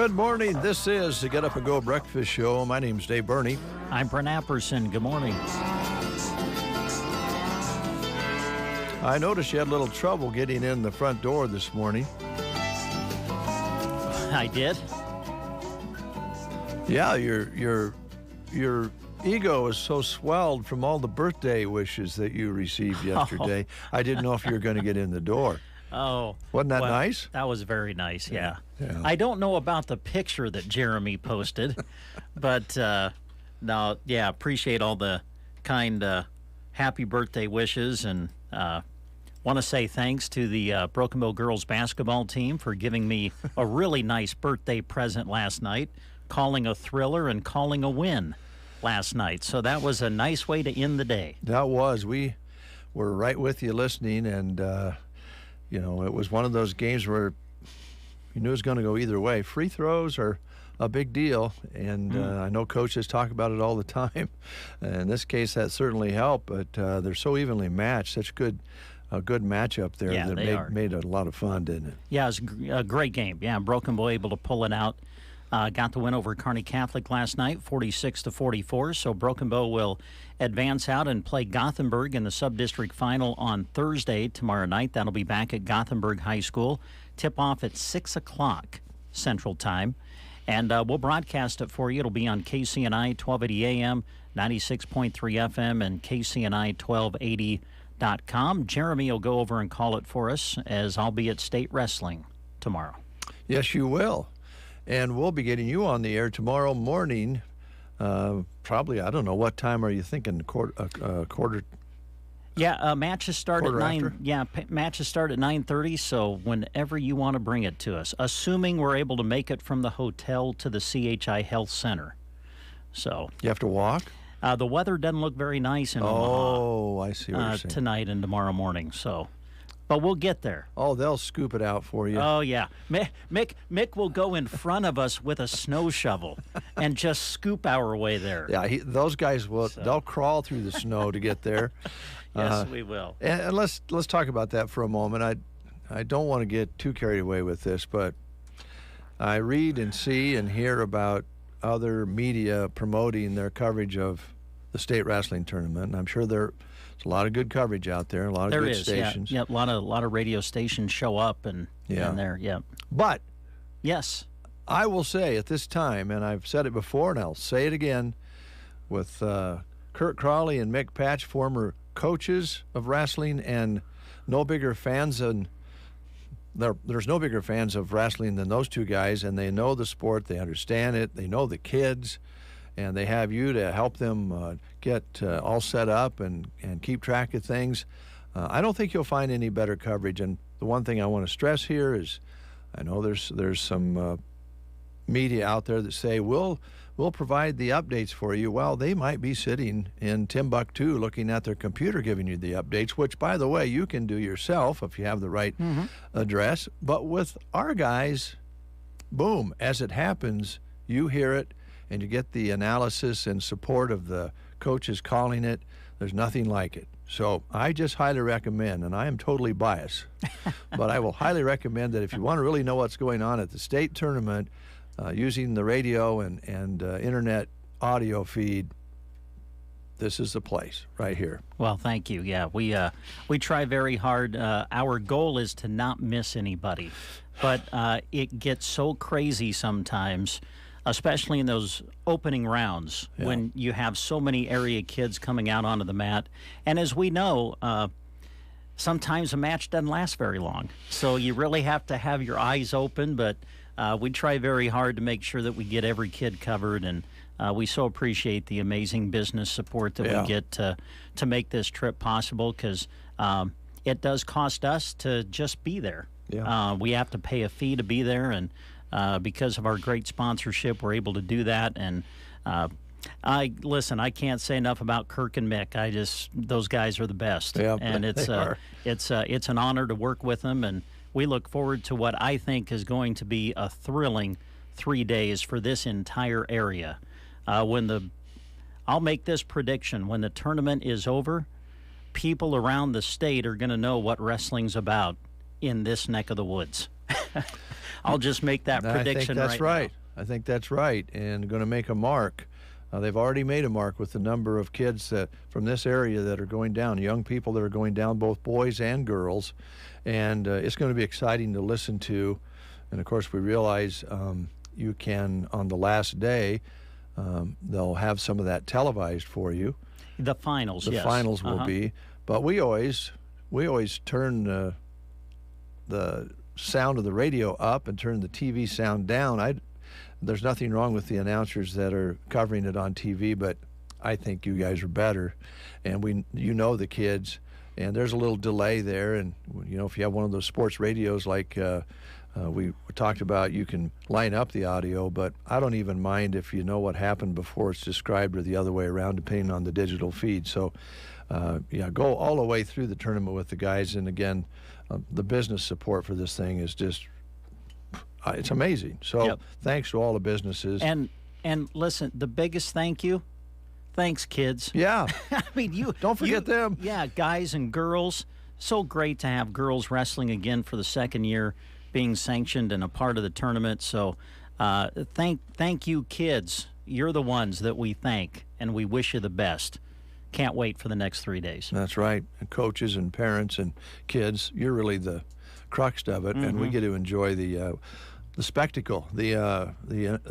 Good morning. This is the Get Up and Go Breakfast Show. My name's Dave Burney. I'm Brent Apperson. Good morning. I noticed you had a little trouble getting in the front door this morning. I did? Yeah, your ego is so swelled from all the birthday wishes that you received yesterday. I didn't know if you were going to get in the door. Oh. Wasn't that nice? That was very nice, yeah. Yeah. I don't know about the picture that Jeremy posted, but no, yeah, appreciate all the kind happy birthday wishes, and want to say thanks to the Broken Bow girls basketball team for giving me a really nice birthday present last night, calling a thriller and calling a win last night. So that was a nice way to end the day. That was. We were right with you listening, and it was one of those games where you knew it was going to go either way. Free throws are a big deal, and I know coaches talk about it all the time. In this case, that certainly helped, but they're so evenly matched. Such a good matchup there that made it a lot of fun, didn't it? Yeah, it was a great game. Yeah, Broken Bow able to pull it out. Got the win over Kearney Catholic last night, 46-44. So Broken Bow will advance out and play Gothenburg in the sub-district final on Thursday tomorrow night. That'll be back at Gothenburg High School. Tip-off at 6 o'clock Central Time. And we'll broadcast it for you. It'll be on KCNI 1280 AM, 96.3 FM, and KCNI 1280.com. Jeremy will go over and call it for us, as I'll be at State Wrestling tomorrow. Yes, you will. And we'll be getting you on the air tomorrow morning. Probably, I don't know, what time are you thinking? Quarter? Yeah, matches start at 9. After? Yeah, matches start at 9:30. So whenever you want to bring it to us, assuming we're able to make it from the hotel to the CHI Health Center. So You have to walk? the weather doesn't look very nice in Omaha. Oh, I see what you're saying. Tonight and tomorrow morning. So, but we'll get there. Oh, they'll scoop it out for you. Oh, yeah. Mick will go in front of us with a snow shovel and just scoop our way there. Yeah, those guys they'll crawl through the snow to get there. Yes, we will. And let's talk about that for a moment. I don't want to get too carried away with this, but I read and see and hear about other media promoting their coverage of the state wrestling tournament, and I'm sure there's a lot of good coverage out there, a lot of good stations. Yeah, a lot of radio stations show up and there, yeah. But yes, I will say at this time, and I've said it before and I'll say it again, with Kurt Crawley and Mick Patch, former coaches of wrestling, and no bigger fans than there's no bigger fans of wrestling than those two guys, and they know the sport, they understand it, they know the kids, and they have you to help them get all set up and keep track of things. I don't think you'll find any better coverage. And the one thing I want to stress here is, I know there's some media out there that say we'll provide the updates for you. Well, they might be sitting in Timbuktu looking at their computer giving you the updates, which, by the way, you can do yourself if you have the right address. But with our guys, boom, as it happens, you hear it, and you get the analysis and support of the coaches calling it. There's nothing like it. So I just highly recommend, and I am totally biased, but I will highly recommend that if you want to really know what's going on at the state tournament, using the radio and internet audio feed, this is the place right here. Well, thank you. Yeah, we try very hard. Our goal is to not miss anybody, but it gets so crazy sometimes, especially in those opening rounds when you have so many area kids coming out onto the mat. And as we know, sometimes a match doesn't last very long. So you really have to have your eyes open, but we try very hard to make sure that we get every kid covered, and we so appreciate the amazing business support that we get to make this trip possible, because it does cost us to just be there. Yeah. We have to pay a fee to be there, and because of our great sponsorship, we're able to do that. And I can't say enough about Kirk and Mick. Those guys are the best. Yeah, and it's an honor to work with them, and we look forward to what I think is going to be a thrilling 3 days for this entire area. I'll make this prediction: when the tournament is over, people around the state are going to know what wrestling's about in this neck of the woods. I'll just make that prediction I think that's right I think that's right, and going to make a mark. They've already made a mark with the number of kids that from this area that are going down, young people that are going down, both boys and girls, and it's going to be exciting to listen to. And of course, we realize you can on the last day. They'll have some of that televised for you. The finals, the yes. finals will be, but we always turn the sound of the radio up and turn the TV sound down. There's nothing wrong with the announcers that are covering it on TV, but I think you guys are better, and you know the kids, and there's a little delay there, and if you have one of those sports radios like we talked about, you can line up the audio, but I don't even mind if you know what happened before it's described or the other way around, depending on the digital feed. So, go all the way through the tournament with the guys, and again, the business support for this thing is just it's amazing. So thanks to all the businesses. And listen, the biggest thanks, kids. Yeah. I mean, don't forget them. Yeah, guys and girls. So great to have girls wrestling again for the second year being sanctioned and a part of the tournament. So thank you, kids. You're the ones that we thank, and we wish you the best. Can't wait for the next 3 days. That's right. And coaches and parents and kids, you're really the crux of it, and we get to enjoy the spectacle, the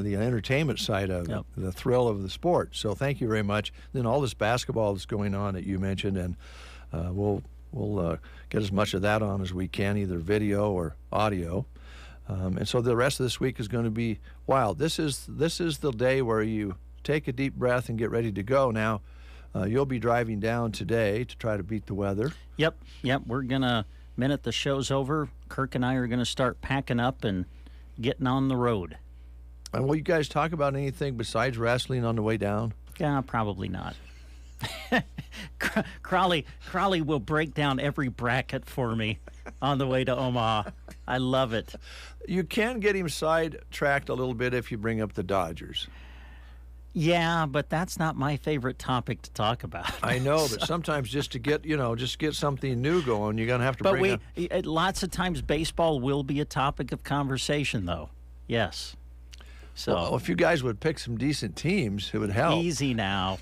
entertainment side of it, the thrill of the sport. So thank you very much. Then all this basketball that's going on that you mentioned, and we'll get as much of that on as we can, either video or audio. And so the rest of this week is going to be wild. This is the day where you take a deep breath and get ready to go. Now, you'll be driving down today to try to beat the weather. Yep. We're going to, minute the show's over, Kirk and I are going to start packing up and getting on the road. And will you guys talk about anything besides wrestling on the way down? Yeah, probably not. Crowley will break down every bracket for me on the way to Omaha. I love it. You can get him sidetracked a little bit if you bring up the Dodgers. Yeah, but that's not my favorite topic to talk about. I know, but sometimes just to get something new going, you're going to have to bring up. Lots of times baseball will be a topic of conversation, though. Yes. So well, if you guys would pick some decent teams, it would help. Easy now.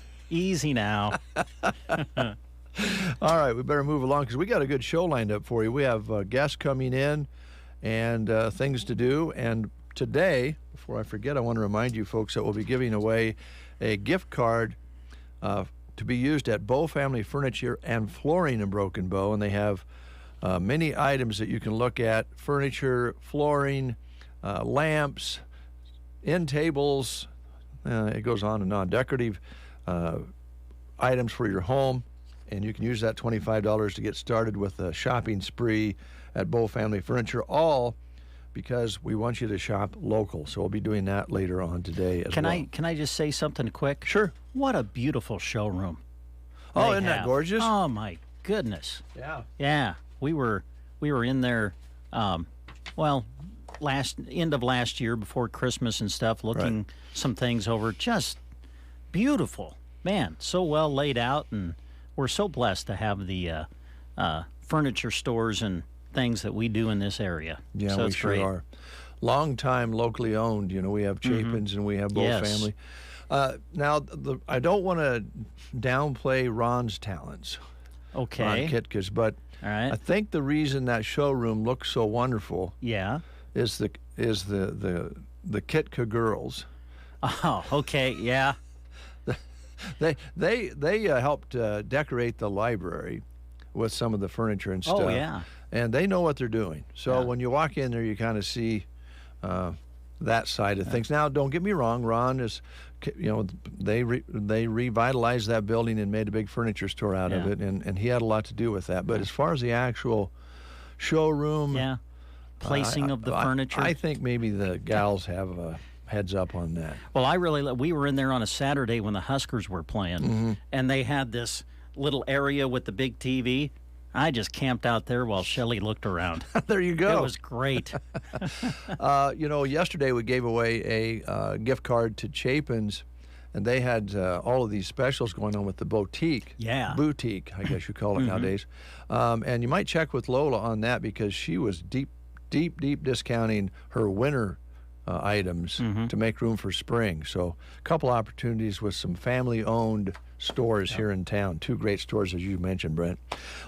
All right, we better move along because we got a good show lined up for you. We have guests coming in and things to do. And today, before I forget, I want to remind you folks that we'll be giving away a gift card to be used at Bow Family Furniture and Flooring in Broken Bow. And they have many items that you can look at: furniture, flooring, lamps, end tables. It goes on and on. Decorative items for your home, and you can use that $25 to get started with a shopping spree at Bow Family Furniture, all because we want you to shop local. So we'll be doing that later on today as well. Can I just say something quick? Sure. What a beautiful showroom. Oh, isn't that gorgeous? Oh my goodness. Yeah. Yeah. We were in there end of last year before Christmas and stuff, looking some things over. Just beautiful. Man, so well laid out, and we're so blessed to have the furniture stores and things that we do in this area. Yeah, so we sure great. are. Long time locally owned. We have Chapins and we have Bow Family. Now, I don't want to downplay Ron's talents. Okay. Ron Kitkus, but all right. I think the reason that showroom looks so wonderful is the Kitka girls. Oh, okay, yeah. They helped decorate the library with some of the furniture and stuff. Oh, yeah. And they know what they're doing. So when you walk in there, you kind of see that side of things. Now, don't get me wrong. Ron is, they revitalized that building and made a big furniture store out of it, and he had a lot to do with that. But as far as the actual showroom, placing of the furniture, I think maybe the gals have a heads up on that. Well, we were in there on a Saturday when the Huskers were playing, and they had this little area with the big TV. I just camped out there while Shelley looked around. There you go. It was great. Yesterday we gave away a gift card to Chapin's, and they had all of these specials going on with the boutique. Yeah. Boutique, I guess you call it nowadays. And you might check with Lola on that because she was deep discounting her winter items to make room for spring. So a couple opportunities with some family-owned stores here in town. Two great stores, as you mentioned, Brent.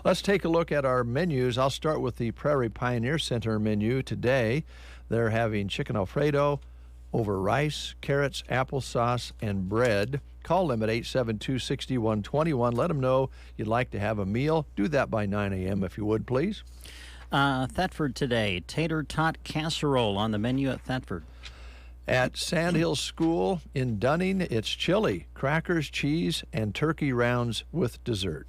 Let's take a look at our menus. I'll start with the Prairie Pioneer Center menu today. They're having chicken Alfredo over rice, carrots, applesauce, and bread. Call them at 872-6121. Let them know you'd like to have a meal. Do that by 9 a.m. if you would, please. Thetford today, tater tot casserole on the menu at Thetford. At Sandhill School in Dunning, it's chili, crackers, cheese, and turkey rounds with dessert.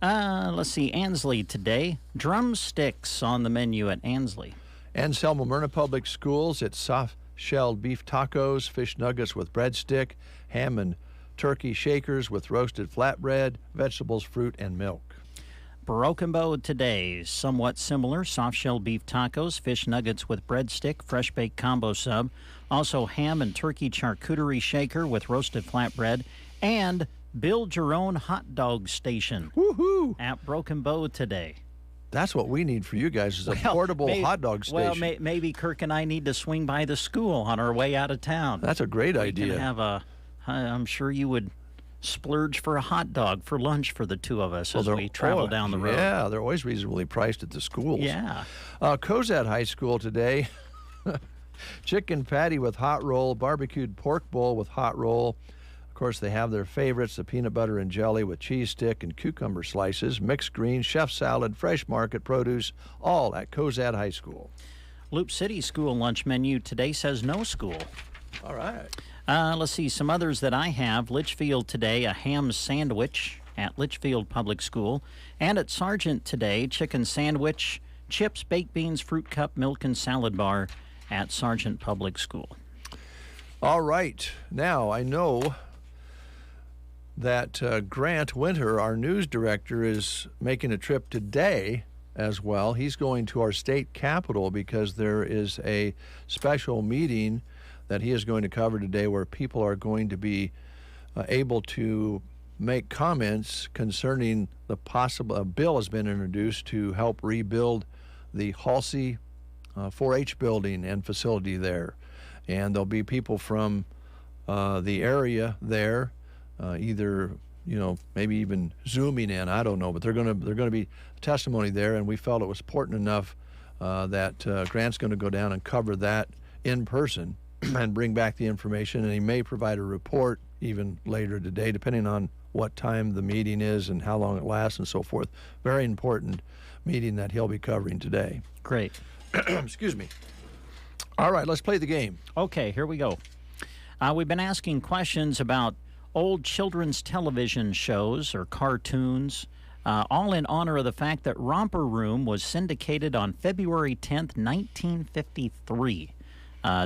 Let's see, Ansley today, drumsticks on the menu at Ansley. Anselmo Myrna Public Schools, it's soft-shelled beef tacos, fish nuggets with breadstick, ham and turkey shakers with roasted flatbread, vegetables, fruit, and milk. Broken Bow today, somewhat similar, soft-shell beef tacos, fish nuggets with breadstick, fresh-baked combo sub, also ham and turkey charcuterie shaker with roasted flatbread, and build your own hot dog station. Woohoo! At Broken Bow today. That's what we need for you guys is a portable hot dog station. Well, maybe Kirk and I need to swing by the school on our way out of town. That's a great idea. We can have I'm sure you would splurge for a hot dog for lunch for the two of us as we travel down the road. Yeah, they're always reasonably priced at the schools. Yeah. Cozad High School today, chicken patty with hot roll, barbecued pork bowl with hot roll. Of course, they have their favorites, the peanut butter and jelly with cheese stick and cucumber slices, mixed greens, chef salad, fresh market produce, all at Cozad High School. Loop City School lunch menu today says no school. All right. Let's see, some others that I have. Litchfield today, a ham sandwich at Litchfield Public School. And at Sargent today, chicken sandwich, chips, baked beans, fruit cup, milk, and salad bar at Sargent Public School. All right. Now, I know that Grant Winter, our news director, is making a trip today as well. He's going to our state capitol because there is a special meeting that he is going to cover today where people are going to be able to make comments concerning the possible bill has been introduced to help rebuild the Halsey 4-H building and facility there. And there'll be people from the area there, either, maybe even Zooming in, I don't know, but they're going to be testimony there, and we felt it was important enough that Grant's going to go down and cover that in person and bring back the information, and he may provide a report even later today, depending on what time the meeting is and how long it lasts and so forth. Very important meeting that he'll be covering today. Great. Excuse me. All right, let's play the game. Okay, here we go. We've been asking questions about old children's television shows or cartoons, all in honor of the fact that Romper Room was syndicated on February 10th, 1953.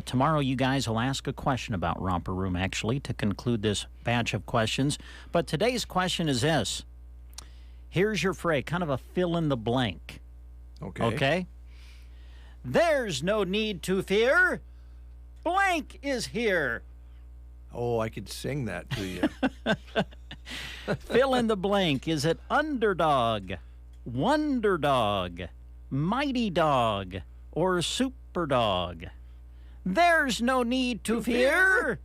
Tomorrow you guys will ask a question about Romper Room, actually, to conclude this batch of questions. But today's question is this. Here's your phrase, kind of a fill in the blank. Okay? There's no need to fear. Blank is here. Oh, I could sing that to you. Fill in the blank. Is it underdog, wonder dog, mighty dog, or superdog? There's no need to fear.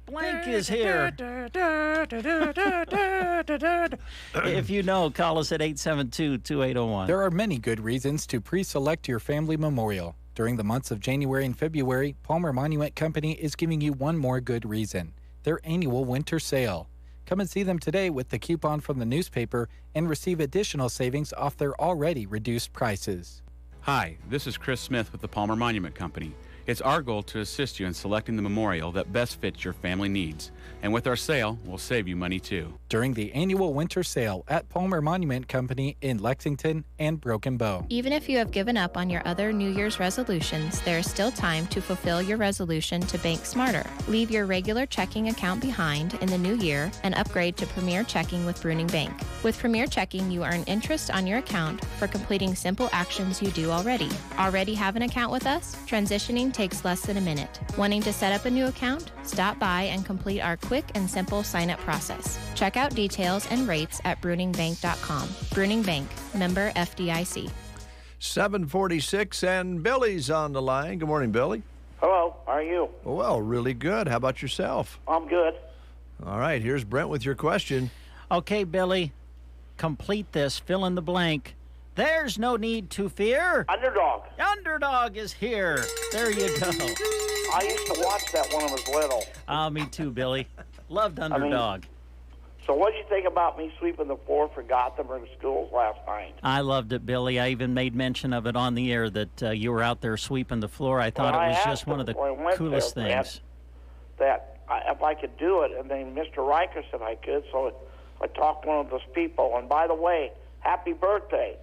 Blank is here. If you know, call us at 872-2801. There are many good reasons to pre-select your family memorial. During the months of January and February, Palmer Monument Company is giving you one more good reason. Their annual winter sale. Come and see them today with the coupon from the newspaper and receive additional savings off their already reduced prices. Hi, this is Chris Smith with the Palmer Monument Company. It's our goal to assist you in selecting the memorial that best fits your family needs. And with our sale, we'll save you money too. During the annual winter sale at Palmer Monument Company in Lexington and Broken Bow. Even if you have given up on your other New Year's resolutions, there is still time to fulfill your resolution to bank smarter. Leave your regular checking account behind in the new year and upgrade to Premier Checking with Bruning Bank. With Premier Checking, you earn interest on your account for completing simple actions you do already. Already have an account with us? Transitioning takes less than a minute. Wanting to set up a new account? Stop by and complete our quick and simple sign-up process. Check out details and rates at bruningbank.com. Bruning Bank, member FDIC. 746, and Billy's on the line. Good morning, Billy. Hello, how are you? Well, really good. How about yourself? I'm good. All right, here's Brent with your question. Okay, Billy, complete this. Fill in the blank. There's no need to fear. Underdog. Underdog is here. There you go. I used to watch that when I was little. Me too, Billy. Loved Underdog. So what did you think about me sweeping the floor for Gothenburg schools last night? I loved it, Billy. I even made mention of it on the air that you were out there sweeping the floor. I thought it was just one of the coolest things. That if I could do it, and then Mr. Riker said I could, so I talked to one of those people. And by the way, happy birthday,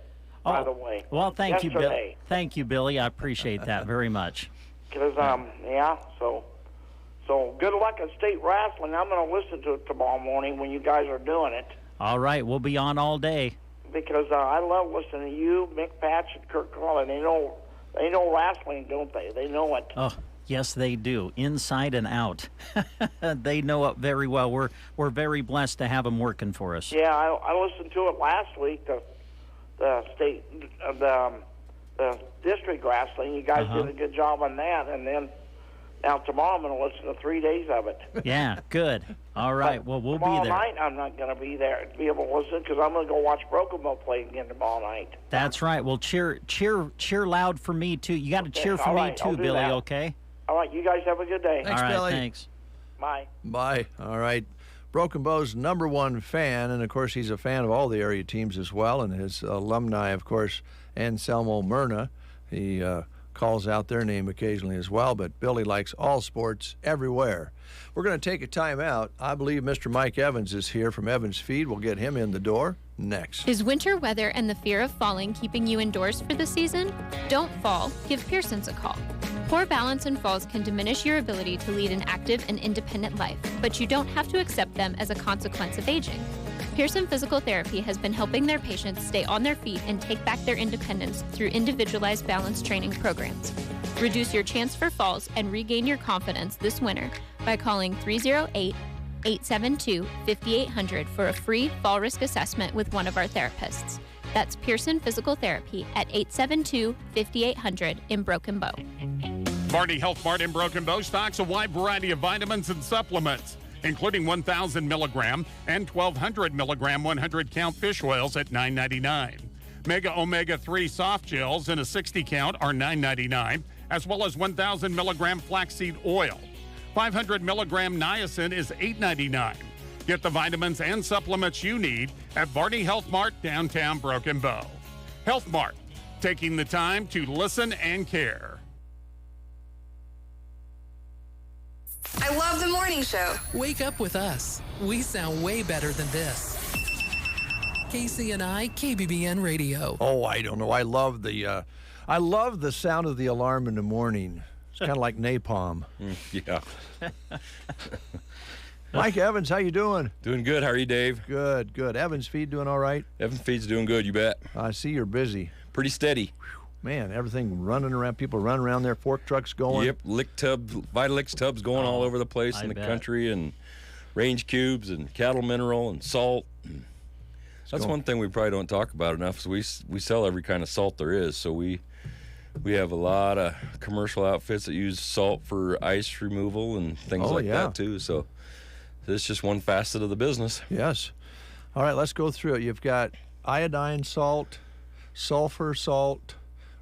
by the way. Well, thank you, Billy. Yesterday. Thank you, Billy. I appreciate that very much. Because, so good luck at state wrestling. I'm going to listen to it tomorrow morning when you guys are doing it. All right, we'll be on all day. Because I love listening to you, Mick Patch, and Kurt Crawley. They know wrestling, don't they? They know it. Oh, yes, they do, inside and out. They know it very well. We're very blessed to have them working for us. Yeah, I listened to it last week. The state, the district wrestling. You guys did a good job on that, and then. Now, tomorrow I'm going to listen to 3 days of it. Yeah, good. All right, well, we'll be there. Tomorrow night I'm not going to be there to be able to listen because I'm going to go watch Broken Bow play again tomorrow night. That's right. Well, cheer loud for me, too. You got to cheer for me, too, Billy, that. Okay? All right, you guys have a good day. Thanks, all right, Billy. Thanks. Bye. Bye. All right. Broken Bow's #1 fan, and of course he's a fan of all the area teams as well, and his alumni, of course, Anselmo Myrna. He calls out their name occasionally as well, but Billy likes all sports everywhere. We're going to take a time out. I believe Mr. Mike Evans is here from Evans Feed. We'll get him in the door next. Is winter weather and the fear of falling keeping you indoors for the season? Don't fall. Give Pearson's a call. Poor balance and falls can diminish your ability to lead an active and independent life, but you don't have to accept them as a consequence of aging. Pearson Physical Therapy has been helping their patients stay on their feet and take back their independence through individualized balance training programs. Reduce your chance for falls and regain your confidence this winter by calling 308-872-5800 for a free fall risk assessment with one of our therapists. That's Pearson Physical Therapy at 872-5800 in Broken Bow. Varney Health Mart in Broken Bow stocks a wide variety of vitamins and supplements, including 1,000 milligram and 1,200 milligram 100-count fish oils at $9.99. Mega Omega-3 soft gels in a 60-count are $9.99, as well as 1,000 milligram flaxseed oil. 500 milligram niacin is $8.99. Get the vitamins and supplements you need at Varney Health Mart, downtown Broken Bow. Health Mart, taking the time to listen and care. I love the morning show. Wake up with us. We sound way better than this. Casey and I, KBBN Radio. Oh, I don't know. I love the sound of the alarm in the morning. It's kind of like napalm. Yeah. Mike Evans, how you doing? Doing good. How are you, Dave? Good. Evans Feed doing all right? Evans Feed's doing good, you bet. I see you're busy. Pretty steady. Man, everything running around, people running around there, fork trucks going. Yep, Vitalix tubs going all over the place in the country, and range cubes and cattle mineral and salt. That's one thing we probably don't talk about enough. So we sell every kind of salt there is. So we have a lot of commercial outfits that use salt for ice removal and things like that too. So it's just one facet of the business. Yes. All right, let's go through it. You've got iodine salt, sulfur salt,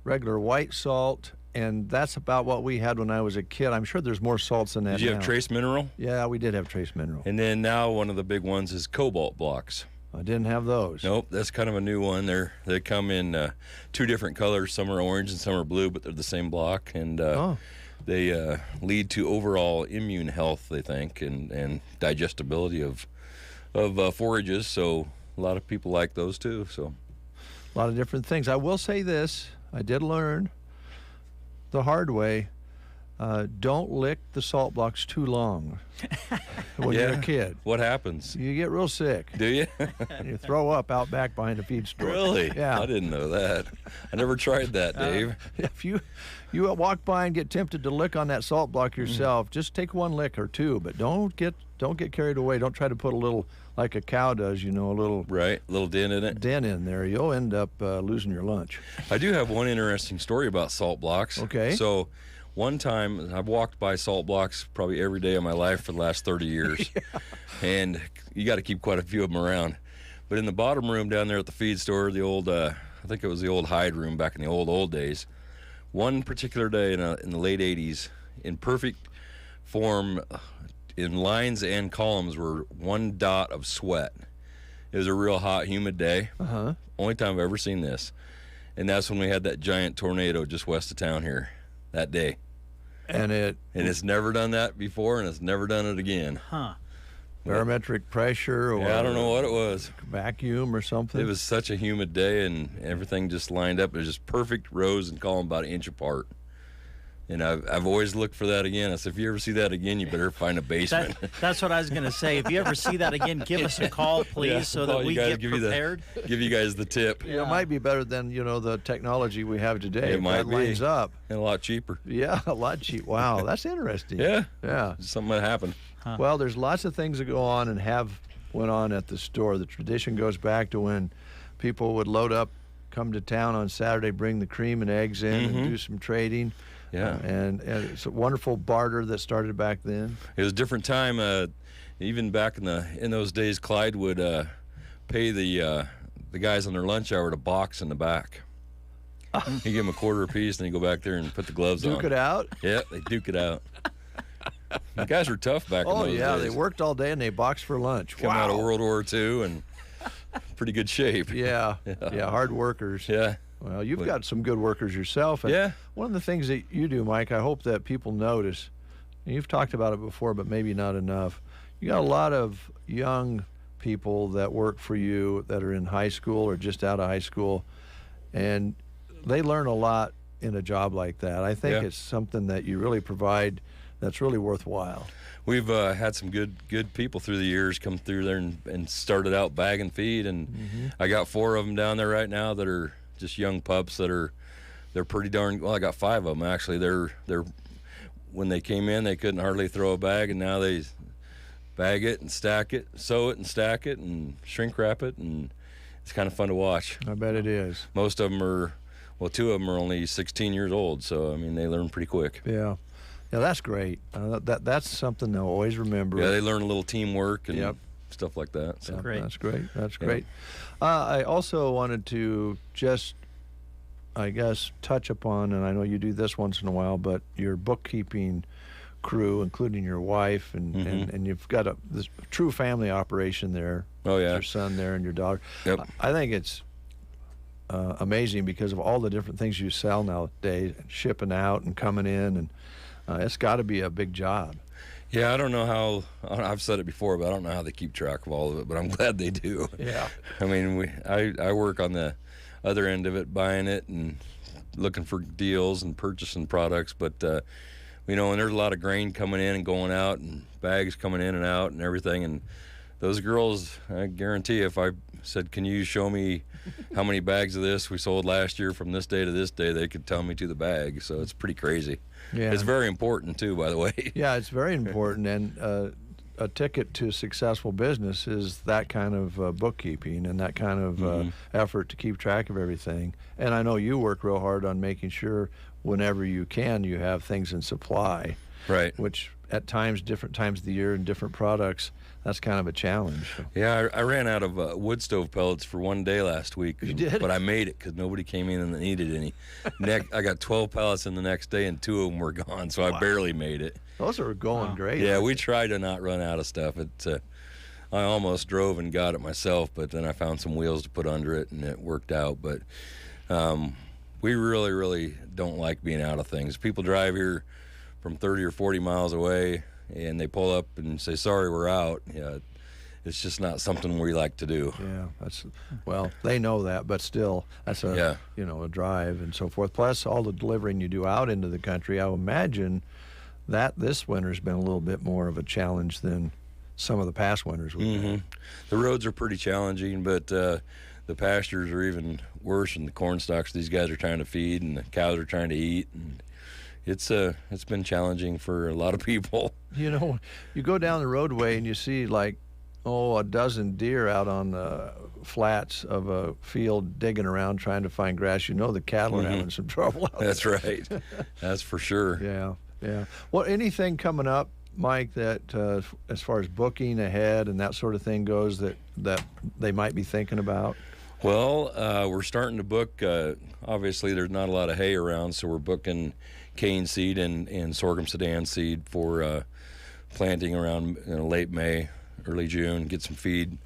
regular white salt, and that's about what we had when I was a kid. I'm sure there's more salts than that. Did you have trace mineral? Yeah, we did have trace mineral. And then now one of the big ones is cobalt blocks. I didn't have those. Nope, that's kind of a new one. They come in 2 different colors. Some are orange and some are blue, but they're the same block, and they lead to overall immune health, they think, and digestibility of forages. So a lot of people like those too. So a lot of different things. I will say this. I did learn the hard way. don't lick the salt blocks too long when you're a kid. What happens? You get real sick. Do you? You throw up out back behind the feed store. Really? Yeah. I didn't know that. I never tried that, Dave. If you walk by and get tempted to lick on that salt block yourself, just take one lick or two, but don't get carried away. Don't try to put a little, like a cow does, a little dent in it. Dent in there. You'll end up losing your lunch. I do have one interesting story about salt blocks. Okay. So one time, I've walked by salt blocks probably every day of my life for the last 30 years. And you got to keep quite a few of them around. But in the bottom room down there at the feed store, the old, I think it was the old hide room back in the old days, one particular day in the late 80s, in perfect form, in lines and columns, were one dot of sweat. It was a real hot, humid day. Only time I've ever seen this. And that's when we had that giant tornado just west of town here that day. And it's never done that before, and it's never done it again. Barometric pressure, or I don't know what it was. Vacuum or something. It was such a humid day, and everything just lined up. It was just perfect rows and column about an inch apart. And I've always looked for that again. I said, if you ever see that again, you better find a basement. That's what I was going to say. If you ever see that again, give us a call, please, so that we get prepared. Give you guys the tip. It might be better than, the technology we have today. It might be. Lines up. And a lot cheaper. Yeah, a lot cheap. Wow, that's interesting. Yeah. Yeah. Something that happened. Well, there's lots of things that go on and have went on at the store. The tradition goes back to when people would load up, come to town on Saturday, bring the cream and eggs in and do some trading. Yeah. And it's a wonderful barter that started back then. It was a different time. Even back in those days, Clyde would pay the guys on their lunch hour to box in the back. He'd give them a quarter apiece, and he'd go back there and put the gloves on. Duke it out? Yeah, they duke it out. The guys were tough back in those days. Oh, yeah, they worked all day and they boxed for lunch. Come out of World War II and pretty good shape. Yeah, hard workers. Yeah. Well, you've got some good workers yourself. And one of the things that you do, Mike, I hope that people notice, and you've talked about it before, but maybe not enough. You got a lot of young people that work for you that are in high school or just out of high school, and they learn a lot in a job like that. I think it's something that you really provide that's really worthwhile. We've had some good people through the years come through there and started out bagging feed, and I got 4 of them down there right now that are just young pups they're pretty darn well. I got 5 of them actually. They're when they came in, they couldn't hardly throw a bag, and now they bag it and stack it, sew it and stack it and shrink wrap it, and it's kind of fun to watch. I bet it is. Most of them are, 2 of them are only 16 years old, so I mean they learn pretty quick. Yeah, that's great. That's something they'll always remember. Yeah, they learn a little teamwork and stuff like that. So. That's great. That's great. I also wanted to just, I guess, touch upon, and I know you do this once in a while, but your bookkeeping crew, including your wife, and you've got this true family operation there. Oh, yeah. Your son there and your daughter. Yep. I think it's amazing because of all the different things you sell nowadays, shipping out and coming in, and it's got to be a big job. Yeah, I don't know how, I've said it before, but I don't know how they keep track of all of it, but I'm glad they do. Yeah. I mean, I work on the other end of it, buying it and looking for deals and purchasing products, but, and there's a lot of grain coming in and going out and bags coming in and out and everything, and those girls, I guarantee if I said, can you show me how many bags of this we sold last year from this day to this day, they could tell me to the bag, so it's pretty crazy. Yeah. It's very important, too, by the way. Yeah, it's very important, and a ticket to successful business is that kind of bookkeeping and that kind of effort to keep track of everything. And I know you work real hard on making sure whenever you can, you have things in supply. Right. Which at times, different times of the year and different products, that's kind of a challenge. Yeah, I ran out of wood stove pellets for one day last week. You did? But I made it because nobody came in and needed any. I got 12 pallets in the next day, and 2 of them were gone, so I barely made it. Those are going great. Yeah, we tried to not run out of stuff. I almost drove and got it myself, but then I found some wheels to put under it, and it worked out. But we really, really don't like being out of things. People drive here from 30 or 40 miles away, and they pull up and say, sorry, we're out. Yeah, it's just not something we like to do. Yeah, they know that, but still, that's a drive and so forth. Plus, all the delivering you do out into the country, I imagine this winter's been a little bit more of a challenge than some of the past winters we've had. The roads are pretty challenging, but the pastures are even worse, and the corn stalks these guys are trying to feed, and the cows are trying to eat, and it's been challenging for a lot of people. You know, you go down the roadway and you see like a dozen deer out on the flats of a field digging around trying to find grass. You know the cattle are having some trouble out That's there. right. That's for sure. Yeah. Well, anything coming up, Mike, that as far as booking ahead and that sort of thing goes that they might be thinking about? Well, we're starting to book. Obviously, there's not a lot of hay around, so we're booking cane seed and sorghum Sudan seed for planting around late May, early June, get some feed.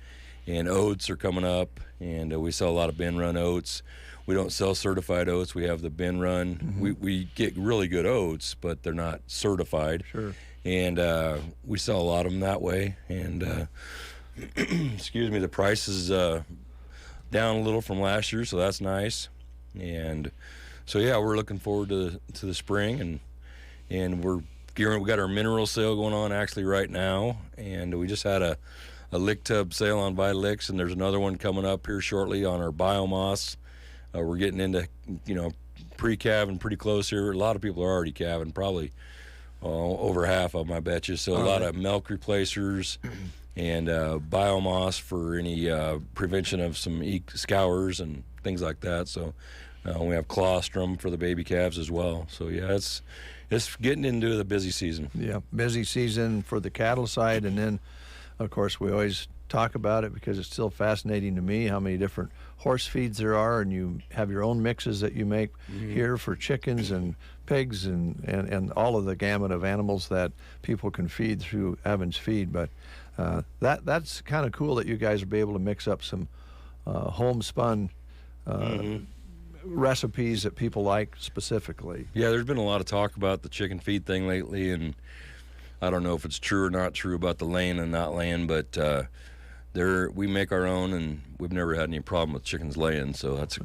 And oats are coming up, and we sell a lot of bin run oats. We don't sell certified oats. We have the bin run. We get really good oats, but they're not certified. Sure. And we sell a lot of them that way. And excuse me, the price is down a little from last year, so that's nice. And so yeah, we're looking forward to the spring, and we got our mineral sale going on actually right now, and we just had a lick tub sale on Vitalix, and there's another one coming up here shortly on our biomass. We're getting into pre-calving pretty close here. A lot of people are already calving, probably over half of them, I bet you. So a lot of milk replacers and biomass for any prevention of some scours and things like that. So we have colostrum for the baby calves as well. So yeah, it's getting into the busy season. Yeah, busy season for the cattle side, and then of course we always talk about it because it's still fascinating to me how many different horse feeds there are, and you have your own mixes that you make here for chickens and pigs and all of the gamut of animals that people can feed through Evans Feed. But that's kind of cool that you guys will be able to mix up some homespun recipes that people like specifically. Yeah, there's been a lot of talk about the chicken feed thing lately, and I don't know if it's true or not true about the laying and not laying, but we make our own, and we've never had any problem with chickens laying. So that's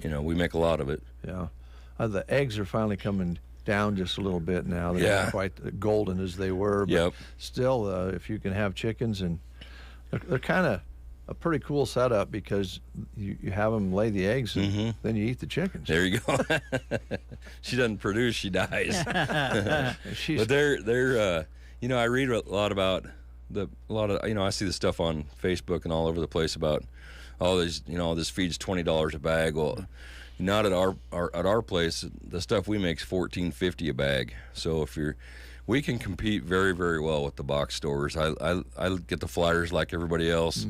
we make a lot of it. Yeah, the eggs are finally coming down just a little bit now. They're not quite golden as they were, but still, if you can have chickens, and they're kind of a pretty cool setup because you have them lay the eggs and then you eat the chickens. There you go. She doesn't produce, she dies. But they're I read a lot about I see the stuff on Facebook and all over the place about all these, this feed's $20 a bag. Well, not at our place. The stuff we make is $14.50 a bag. So we can compete very, very well with the box stores. I get the flyers like everybody else,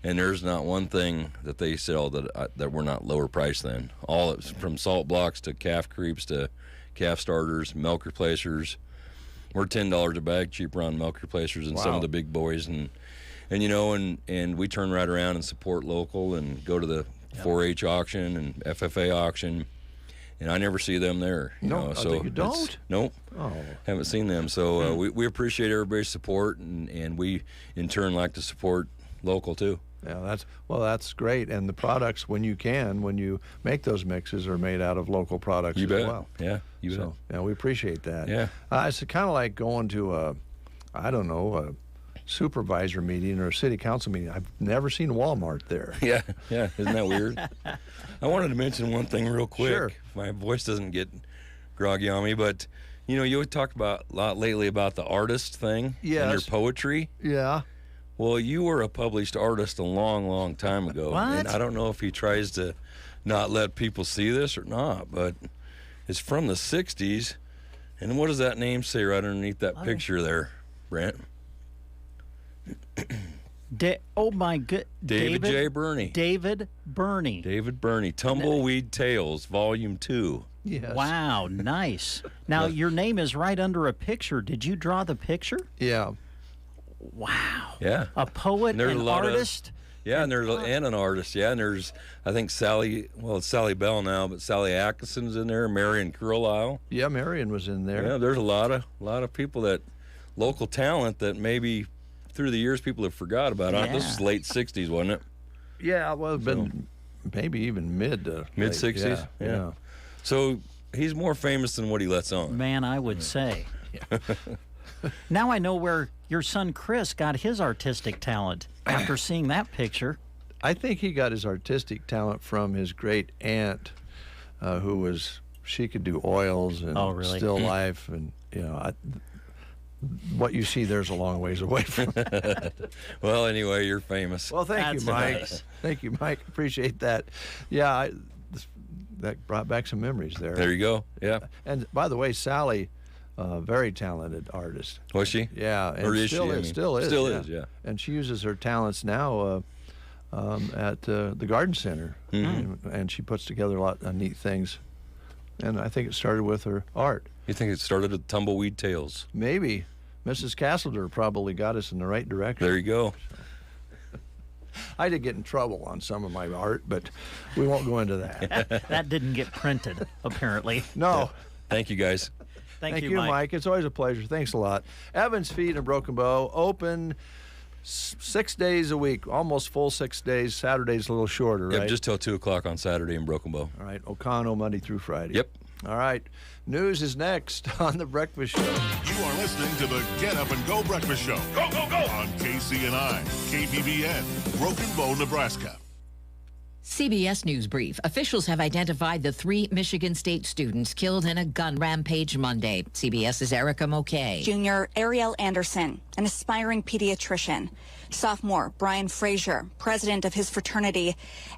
and there's not one thing that they sell that we're not lower priced than. All from salt blocks to calf creeps to calf starters, milk replacers. We're $10 a bag cheaper on milk replacers than some of the big boys, and we turn right around and support local and go to the 4-H auction and FFA auction. And I never see them there. So you don't? Nope. Oh. Haven't seen them. So we appreciate everybody's support, and we in turn like to support local too. Yeah, that's great. And the products, when you make those mixes, are made out of local products as well. Yeah, you bet. Yeah, we appreciate that. Yeah. It's kind of like going to a supervisor meeting or a city council meeting. I've never seen Walmart there. Yeah. Isn't that weird? I wanted to mention one thing real quick. Sure. My voice doesn't get groggy on me, but you would talk a lot lately about the artist thing and your poetry. Yeah. Well, you were a published artist a long, long time ago. What? And I don't know if he tries to not let people see this or not, but it's from the 60s. And what does that name say right underneath that picture there, Brent? Oh my good, David J. Burney. David Burney. David Burney. Tumbleweed Tales, Volume 2. Yes. Wow, nice. Now your name is right under a picture. Did you draw the picture? Yeah. Wow. Yeah. A poet, an artist. And an artist. Yeah, and there's I think Sally. Well, it's Sally Bell now, but Sally Atkinson's in there. Marion Carlisle. Yeah, Marion was in there. Yeah, there's a lot of people local talent that maybe through the years people have forgot about. Yeah. This was late 60s, wasn't it? Yeah, well, it's been maybe even mid 60s. Yeah. So he's more famous than what he lets on. Man, I would say. Now I know where your son Chris got his artistic talent after seeing that picture. I think he got his artistic talent from his great aunt, she could do oils and still life, and what you see there's a long ways away from that. Well, anyway, you're famous. Well, thank you, Mike. Nice. Thank you, Mike. Appreciate that. Yeah, that brought back some memories there. There you go. Yeah. And by the way, Sally, very talented artist. Was she? Yeah, and or is still she? is. Still is. Still is. Yeah. And she uses her talents now at the Garden Center, and she puts together a lot of neat things. And I think it started with her art. You think it started with Tumbleweed Tales? Maybe. Mrs. Castleter probably got us in the right direction. There you go. I did get in trouble on some of my art, but we won't go into that. That didn't get printed, apparently. No. Yeah. Thank you, guys. Thank you, Mike. It's always a pleasure. Thanks a lot. Evans Feed in Broken Bow, open 6 days a week, almost full 6 days. Saturday's a little shorter, right? Yep, just till 2 o'clock on Saturday in Broken Bow. All right, O'Connell, Monday through Friday. Yep. All right, news is next on The Breakfast Show. You are listening to the Get Up and Go Breakfast Show. Go, go, go! On KCNI, KBBN, Broken Bow, Nebraska. CBS News Brief. Officials have identified the 3 Michigan State students killed in a gun rampage Monday. CBS's Erica Mokay. Junior Ariel Anderson, an aspiring pediatrician. Sophomore Brian Frazier, president of his fraternity.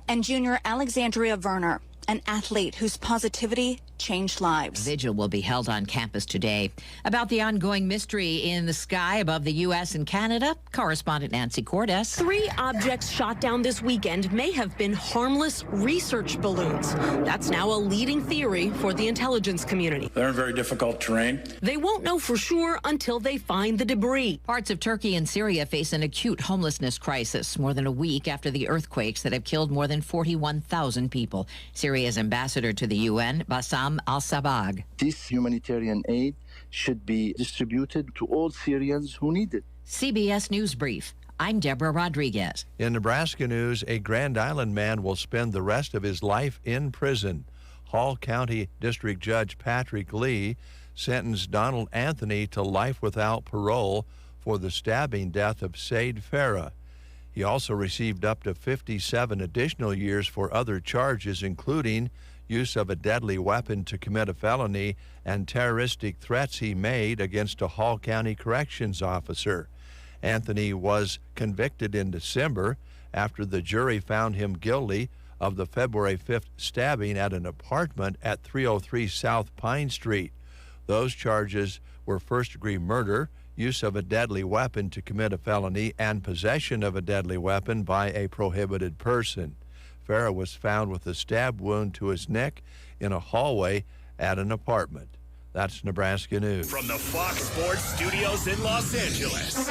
And junior Alexandria Werner, an athlete whose positivity changed lives. Vigil will be held on campus today. About the ongoing mystery in the sky above the U.S. and Canada, correspondent Nancy Cordes. 3 objects shot down this weekend may have been harmless research balloons. That's now a leading theory for the intelligence community. They're in very difficult terrain. They won't know for sure until they find the debris. Parts of Turkey and Syria face an acute homelessness crisis more than a week after the earthquakes that have killed more than 41,000 people. Syria's ambassador to the UN, Bassam al-Sabag. This humanitarian aid should be distributed to all Syrians who need it. CBS News Brief. I'm Deborah Rodriguez. In Nebraska news, a Grand Island man will spend the rest of his life in prison. Hall County District Judge Patrick Lee sentenced Donald Anthony to life without parole for the stabbing death of Sade Farah. He also received up to 57 additional years for other charges, including use of a deadly weapon to commit a felony and terroristic threats he made against a Hall County corrections officer. Anthony was convicted in December after the jury found him guilty of the February 5th stabbing at an apartment at 303 South Pine Street. Those charges were first-degree murder, use of a deadly weapon to commit a felony, and possession of a deadly weapon by a prohibited person. Farah was found with a stab wound to his neck in a hallway at an apartment. That's Nebraska News. From the Fox Sports Studios in Los Angeles,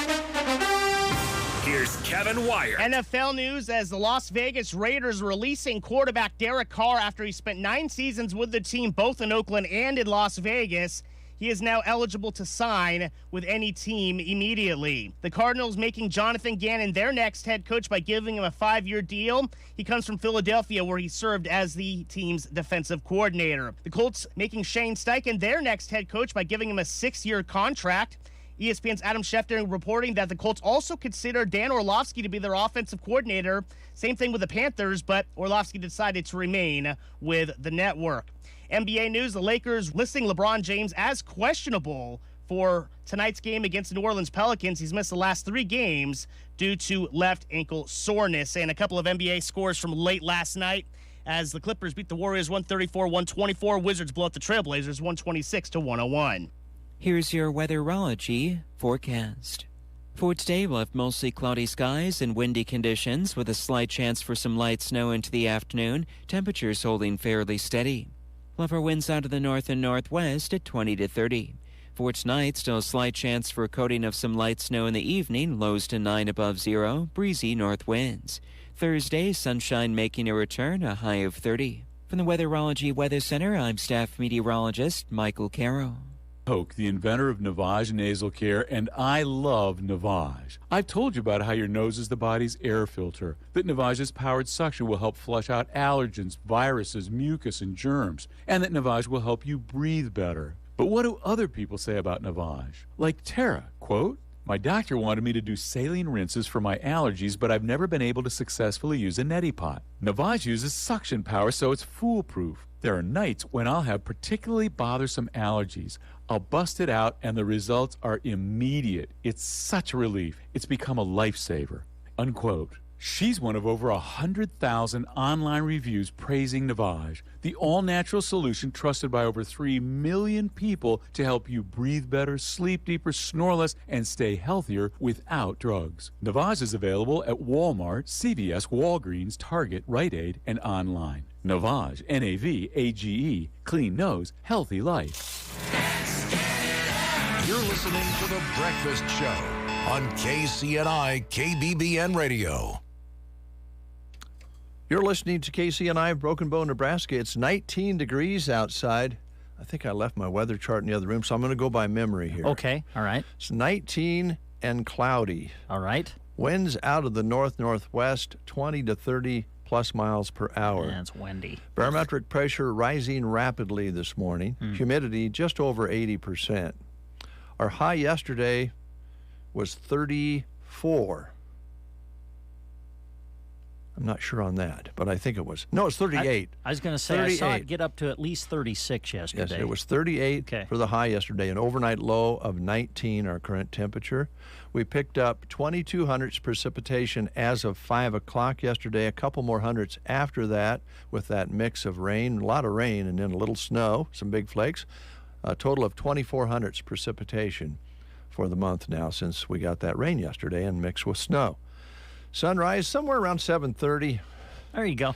here's Kevin Wire. NFL news as the Las Vegas Raiders releasing quarterback Derek Carr after he spent 9 seasons with the team both in Oakland and in Las Vegas. He is now eligible to sign with any team immediately. The Cardinals making Jonathan Gannon their next head coach by giving him a 5-year deal. He comes from Philadelphia, where he served as the team's defensive coordinator. The Colts making Shane Steichen their next head coach by giving him a 6-year contract. ESPN's Adam Schefter reporting that the Colts also consider Dan Orlovsky to be their offensive coordinator. Same thing with the Panthers, but Orlovsky decided to remain with the network. NBA news, the Lakers listing LeBron James as questionable for tonight's game against the New Orleans Pelicans. He's missed the last 3 games due to left ankle soreness. And a couple of NBA scores from late last night as the Clippers beat the Warriors 134-124. Wizards blow out the Trailblazers 126-101. Here's your weatherology forecast. For today, we'll have mostly cloudy skies and windy conditions with a slight chance for some light snow into the afternoon, temperatures holding fairly steady. We'll have our winds out of the north and northwest at 20 to 30. For tonight, still a slight chance for a coating of some light snow in the evening, lows to 9 above zero, breezy north winds. Thursday, sunshine making a return, a high of 30. From the Weatherology Weather Center, I'm staff meteorologist Michael Caro. Hoke, the inventor of Navage nasal care, and I love Navage. I've told you about how your nose is the body's air filter, that Navage's powered suction will help flush out allergens, viruses, mucus, and germs, and that Navage will help you breathe better. But what do other people say about Navage? Like Tara, quote, "My doctor wanted me to do saline rinses for my allergies, but I've never been able to successfully use a neti pot. Navage uses suction power, so it's foolproof. There are nights when I'll have particularly bothersome allergies. I'll bust it out, and the results are immediate. It's such a relief. It's become a lifesaver," unquote. She's one of over 100,000 online reviews praising Navage, the all-natural solution trusted by over 3 million people to help you breathe better, sleep deeper, snore less, and stay healthier without drugs. Navage is available at Walmart, CVS, Walgreens, Target, Rite Aid, and online. Navage, N-A-V-A-G-E, clean nose, healthy life. You're listening to The Breakfast Show on KCNI KBBN Radio. You're listening to KCNI Broken Bow, Nebraska. It's 19 degrees outside. I think I left my weather chart in the other room, so I'm going to go by memory here. Okay, all right. It's 19 and cloudy. All right. Winds out of the north-northwest, 20 to 30 plus miles per hour. Yeah, it's windy. Barometric pressure rising rapidly this morning. Humidity just over 80%. Our high yesterday was 34. I'm not sure on that, but I think it was. No, it's 38. I was going to say, 38. I saw it get up to at least 36 yesterday. Yes, it was 38 for the high yesterday, an overnight low of 19, our current temperature. We picked up 22 hundredths precipitation as of 5 o'clock yesterday, a couple more hundredths after that with that mix of rain, a lot of rain, and then a little snow, some big flakes. A total of 24 hundredths precipitation for the month now since we got that rain yesterday and mixed with snow. Sunrise somewhere around 7:30. There you go.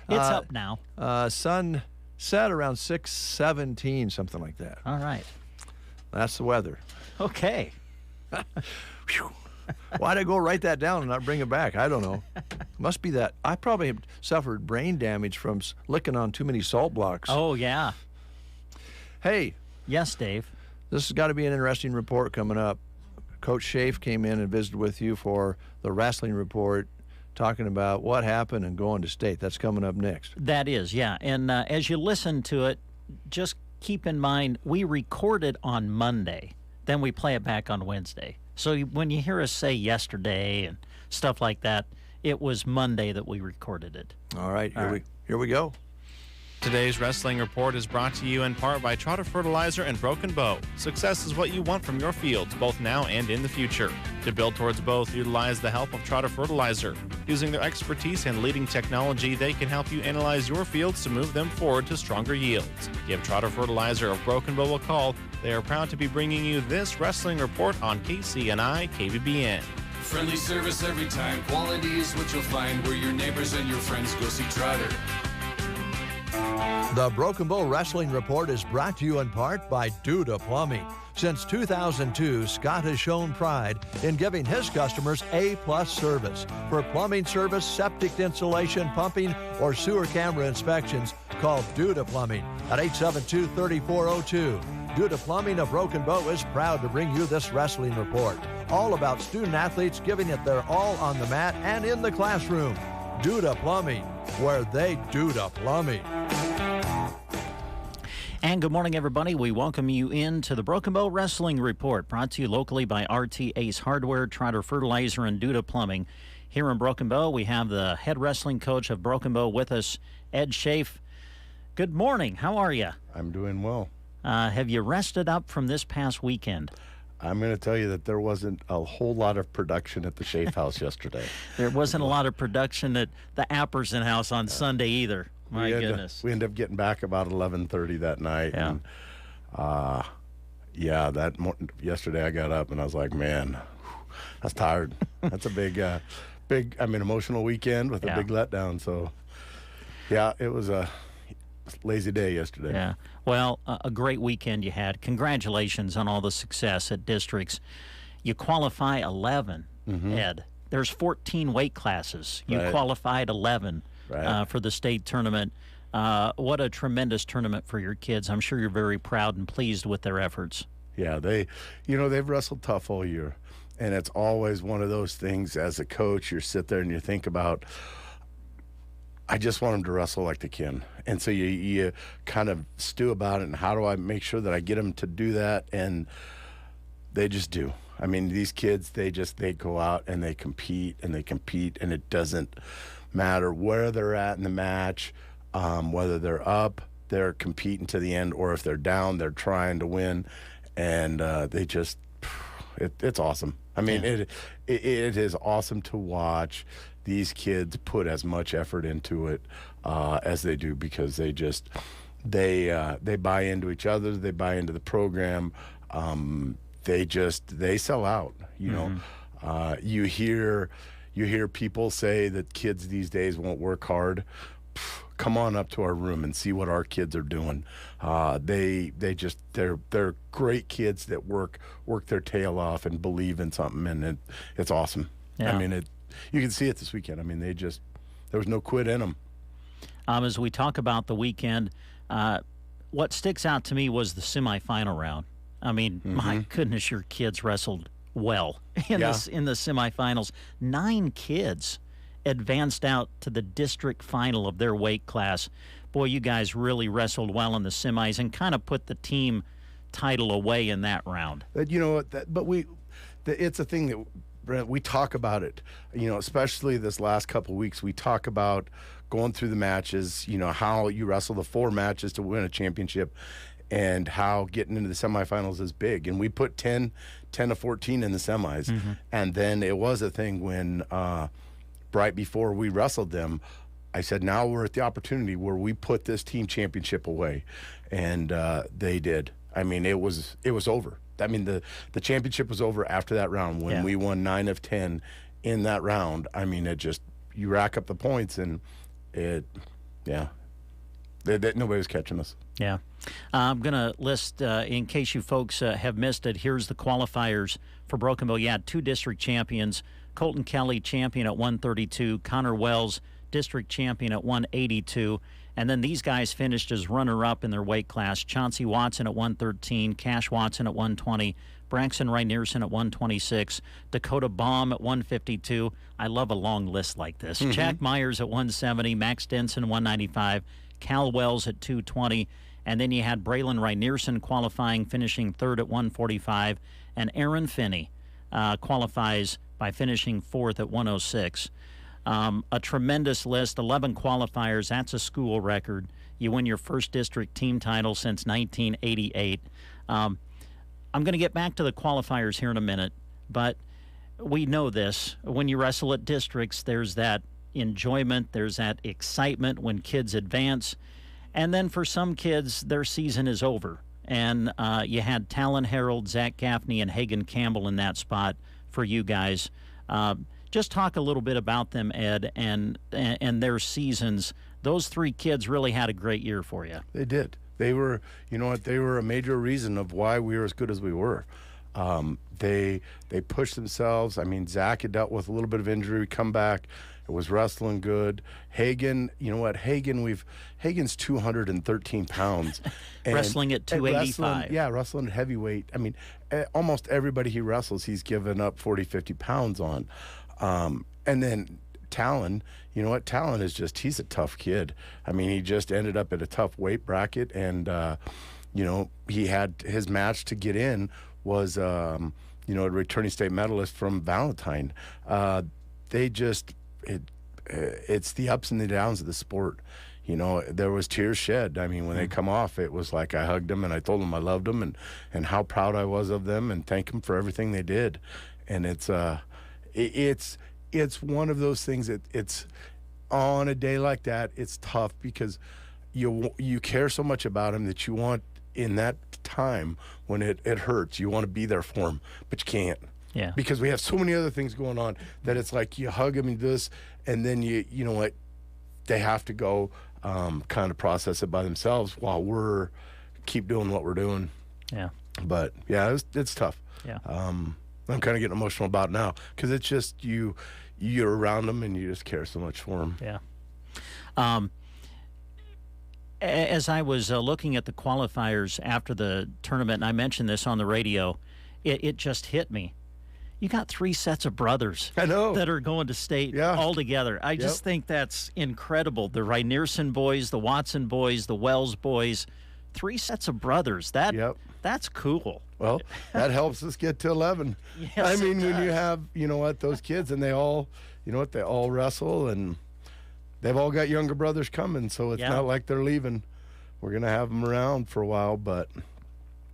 It's up now. Sun set around 6:17, something like that. All right. That's the weather. Okay. Why'd I go write that down and not bring it back? I don't know. Must be that. I probably have suffered brain damage from licking on too many salt blocks. Oh, yeah. Hey. Yes, Dave. This has got to be an interesting report coming up. Coach Schaaf came in and visited with you for the wrestling report, talking about what happened and going to state. That's coming up next. That is, yeah. And as you listen to it, just keep in mind, we record it on Monday. Then we play it back on Wednesday. So when you hear us say yesterday and stuff like that, it was Monday that we recorded it. All right, here we go. Today's wrestling report is brought to you in part by Trotter Fertilizer and Broken Bow. Success is what you want from your fields, both now and in the future. To build towards both, utilize the help of Trotter Fertilizer. Using their expertise and leading technology, they can help you analyze your fields to move them forward to stronger yields. Give Trotter Fertilizer of Broken Bow a call. They are proud to be bringing you this wrestling report on KCNI KBBN. Friendly service every time. Quality is what you'll find where your neighbors and your friends go see Trotter. The Broken Bow Wrestling Report is brought to you in part by Duda Plumbing. Since 2002, Scott has shown pride in giving his customers A-plus service. For plumbing service, septic installation, pumping, or sewer camera inspections, call Duda Plumbing at 872-3402. Duda Plumbing of Broken Bow is proud to bring you this wrestling report. All about student athletes giving it their all on the mat and in the classroom. Duda Plumbing, where they Duda Plumbing. And good morning, everybody. We welcome you into the Broken Bow Wrestling Report, brought to you locally by RT Ace Hardware, Trotter Fertilizer, and Duda Plumbing. Here in Broken Bow, we have the head wrestling coach of Broken Bow with us, Ed Schaaf. Good morning. How are you? I'm doing well. Have you rested up from this past weekend? I'm going to tell you that there wasn't a whole lot of production at the Schaaf house yesterday. There wasn't a lot of production at the Apperson house on Sunday either. My goodness. We ended up getting back about 11:30 that night. Yeah. And, yesterday I got up and I was like, man, that's tired. That's a big, emotional weekend with a big letdown. So, yeah, it was a lazy day yesterday. Yeah. Well, a great weekend you had. Congratulations on all the success at districts. You qualify 11, Ed. There's 14 weight classes. You qualified 11 for the state tournament. What a tremendous tournament for your kids. I'm sure you're very proud and pleased with their efforts. Yeah, they've wrestled tough all year. And it's always one of those things as a coach, you sit there and you think about, I just want them to wrestle like they can. And so you kind of stew about it, and how do I make sure that I get them to do that? And they just do. I mean, these kids, they go out and they compete, and it doesn't matter where they're at in the match, whether they're up, they're competing to the end, or if they're down, they're trying to win. And it's awesome. I mean, it is awesome to watch these kids put as much effort into it as they do, because they buy into each other, they buy into the program. They sell out. You know, you hear people say that kids these days won't work hard. Come on up to our room and see what our kids are doing. They're great kids that work their tail off and believe in something, and it's awesome. Yeah. I mean, you can see it this weekend. I mean, there was no quit in them. As we talk about the weekend, what sticks out to me was the semifinal round. I mean, my goodness, your kids wrestled well in the semifinals. 9 kids advanced out to the district final of their weight class. Boy, you guys really wrestled well in the semis and kind of put the team title away in that round. You know what? It's a thing that, Brent, we talk about it. You know, especially this last couple of weeks, we talk about going through the matches. You know, how you wrestle the 4 matches to win a championship, and how getting into the semifinals is big. And we put 10 to 14 in the semis. And then it was a thing when right before we wrestled them, I said, now we're at the opportunity where we put this team championship away. And they did. I mean, it was over. I mean, the championship was over after that round when we won 9 of 10 in that round. I mean, you rack up the points, and nobody was catching us. Yeah. I'm going to list, in case you folks have missed it, here's the qualifiers for Broken Bow. You had 2 district champions. Colton Kelly, champion at 132. Connor Wells, district champion at 182. And then these guys finished as runner-up in their weight class. Chauncey Watson at 113. Cash Watson at 120. Braxton Rynearson at 126. Dakota Baum at 152. I love a long list like this. Jack Myers at 170. Max Denson 195. Cal Wells at 220. And then you had Braylon Rynearson qualifying, finishing 3rd at 145. And Aaron Finney qualifies by finishing 4th at 106. A tremendous list, 11 qualifiers. That's a school record. You win your first district team title since 1988. I'm going to get back to the qualifiers here in a minute, but we know this. When you wrestle at districts, there's that enjoyment, there's that excitement when kids advance. And then for some kids, their season is over. And you had Talon Harold, Zach Gaffney, and Hagen Campbell in that spot for you guys. Just talk a little bit about them, Ed, and their seasons. Those 3 kids really had a great year for you. They did. They were, you know what, they were a major reason of why we were as good as we were. They pushed themselves. I mean, Zach had dealt with a little bit of injury, come back. It was wrestling good. Hagen, you know what, Hagen's 213 pounds. And wrestling at 285. Wrestling at heavyweight. I mean, almost everybody he wrestles, he's given up 40, 50 pounds on. And then Talon, you know what, Talon is he's a tough kid. I mean, he just ended up at a tough weight bracket, and, you know, he had his match to get in was, a returning state medalist from Valentine. It's the ups and the downs of the sport. You know, there was tears shed. I mean, when they come off, it was like I hugged them and I told them I loved them and how proud I was of them and thank them for everything they did. And it's one of those things that it's on a day like that, it's tough because you care so much about them that you want, in that time when it hurts, you want to be there for them, but you can't. Yeah. Because we have so many other things going on that it's like you hug them and this, and then you know what, they have to go kind of process it by themselves while we're keep doing what we're doing. Yeah. But yeah, it's tough. Yeah. I'm kind of getting emotional about it now because it's just you're around them and you just care so much for them. Yeah. As I was looking at the qualifiers after the tournament, and I mentioned this on the radio, it just hit me. You got 3 sets of brothers I know. that are going to state all together. I just think that's incredible. The Rynearson boys, the Watson boys, the Wells boys, 3 sets of brothers. That's cool. Well, that helps us get to 11. Yes, I mean, it when does. you have, those kids and they all, they all wrestle and they've all got younger brothers coming, so it's not like they're leaving. We're going to have them around for a while, but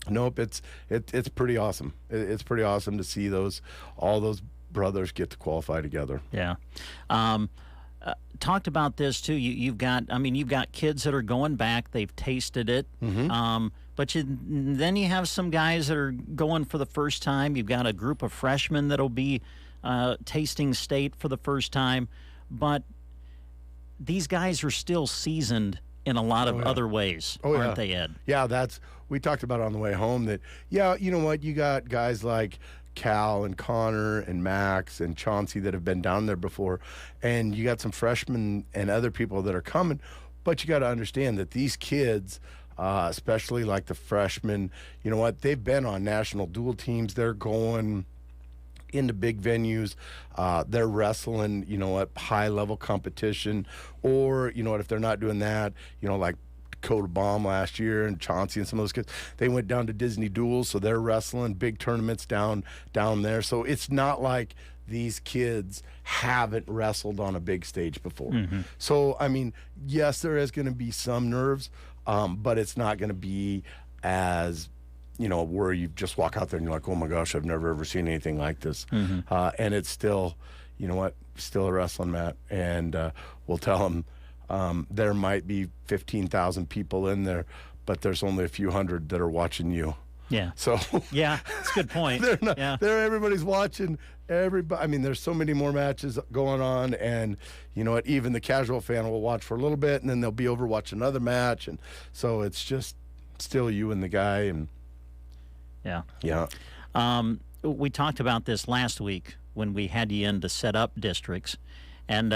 nope, it's pretty awesome. It's pretty awesome to see all those brothers get to qualify together. Yeah. Talked about this too. You've got kids that are going back. They've tasted it. But then you have some guys that are going for the first time. You've got a group of freshmen that'll be tasting state for the first time. But these guys are still seasoned in a lot of other ways, aren't they, Ed? Yeah, we talked about it on the way home that, you know what, you got guys like Cal and Connor and Max and Chauncey that have been down there before, and you got some freshmen and other people that are coming, but you got to understand that these kids, especially like the freshmen, you know what, they've been on national dual teams. They're going into big venues. They're wrestling, at high-level competition, or, if they're not doing that, like Dakota Baum last year and Chauncey and some of those kids, they went down to Disney Duels, so they're wrestling big tournaments down there. So it's not like these kids haven't wrestled on a big stage before. So, I mean, yes, there is going to be some nerves, but it's not going to be as, where you just walk out there and you're like, oh my gosh, I've never ever seen anything like this. And it's still, still a wrestling mat. And we'll tell them, there might be 15,000 people in there, but there's only a few hundred that are watching you. Yeah. So yeah, that's a good point. Everybody's watching. Everybody. I mean, there's so many more matches going on, and you know what? Even the casual fan will watch for a little bit, and then they'll be over watch another match, and so it's just still you and the guy, and yeah. We talked about this last week when we had you in to set up districts, and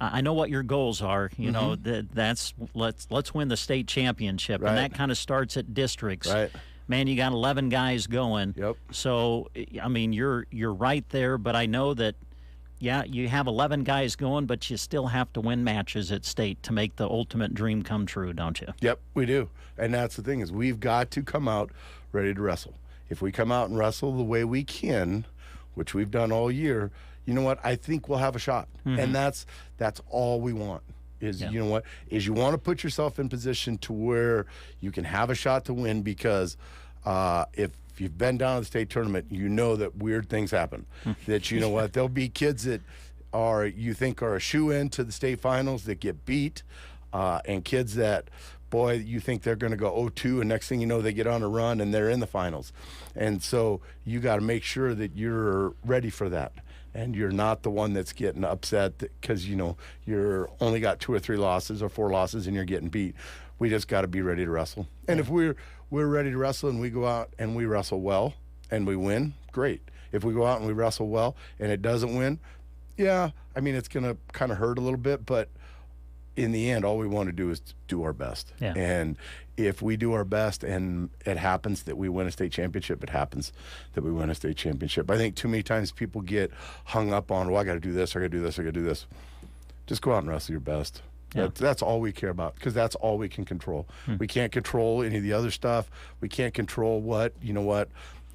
I know what your goals are. You know, that's let's win the state championship, and that kind of starts at districts. Right. Man, you got 11 guys going. Yep. So, I mean, you're right there, but I know that, yeah, you have 11 guys going, but you still have to win matches at state to make the ultimate dream come true, don't you? Yep, we do. And that's the thing is we've got to come out ready to wrestle. If we come out and wrestle the way we can, which we've done all year, you know what? I think we'll have a shot. And that's all we want. Is you know what is you want to put yourself in position to where you can have a shot to win, because if you've been down to the state tournament, you know that weird things happen. That you know what, there'll be kids that you think are a shoe-in to the state finals that get beat, and kids that, boy, you think they're going to go 0-2, and next thing you know they get on a run and they're in the finals. And so you got to make sure that you're ready for that. And you're not the one that's getting upset because, you know, you're only got 2 or 3 losses or 4 losses and you're getting beat. We just got to be ready to wrestle. And if we're ready to wrestle and we go out and we wrestle well and we win, great. If we go out and we wrestle well and it doesn't win, yeah, I mean, it's going to kind of hurt a little bit, but in the end, all we want to do is do our best. Yeah. And if we do our best and it happens that we win a state championship, it happens that we win a state championship. I think too many times people get hung up on, well, I got to do this, I got to do this, I got to do this. Just go out and wrestle your best. Yeah. That's all we care about, because that's all we can control. We can't control any of the other stuff. We can't control what,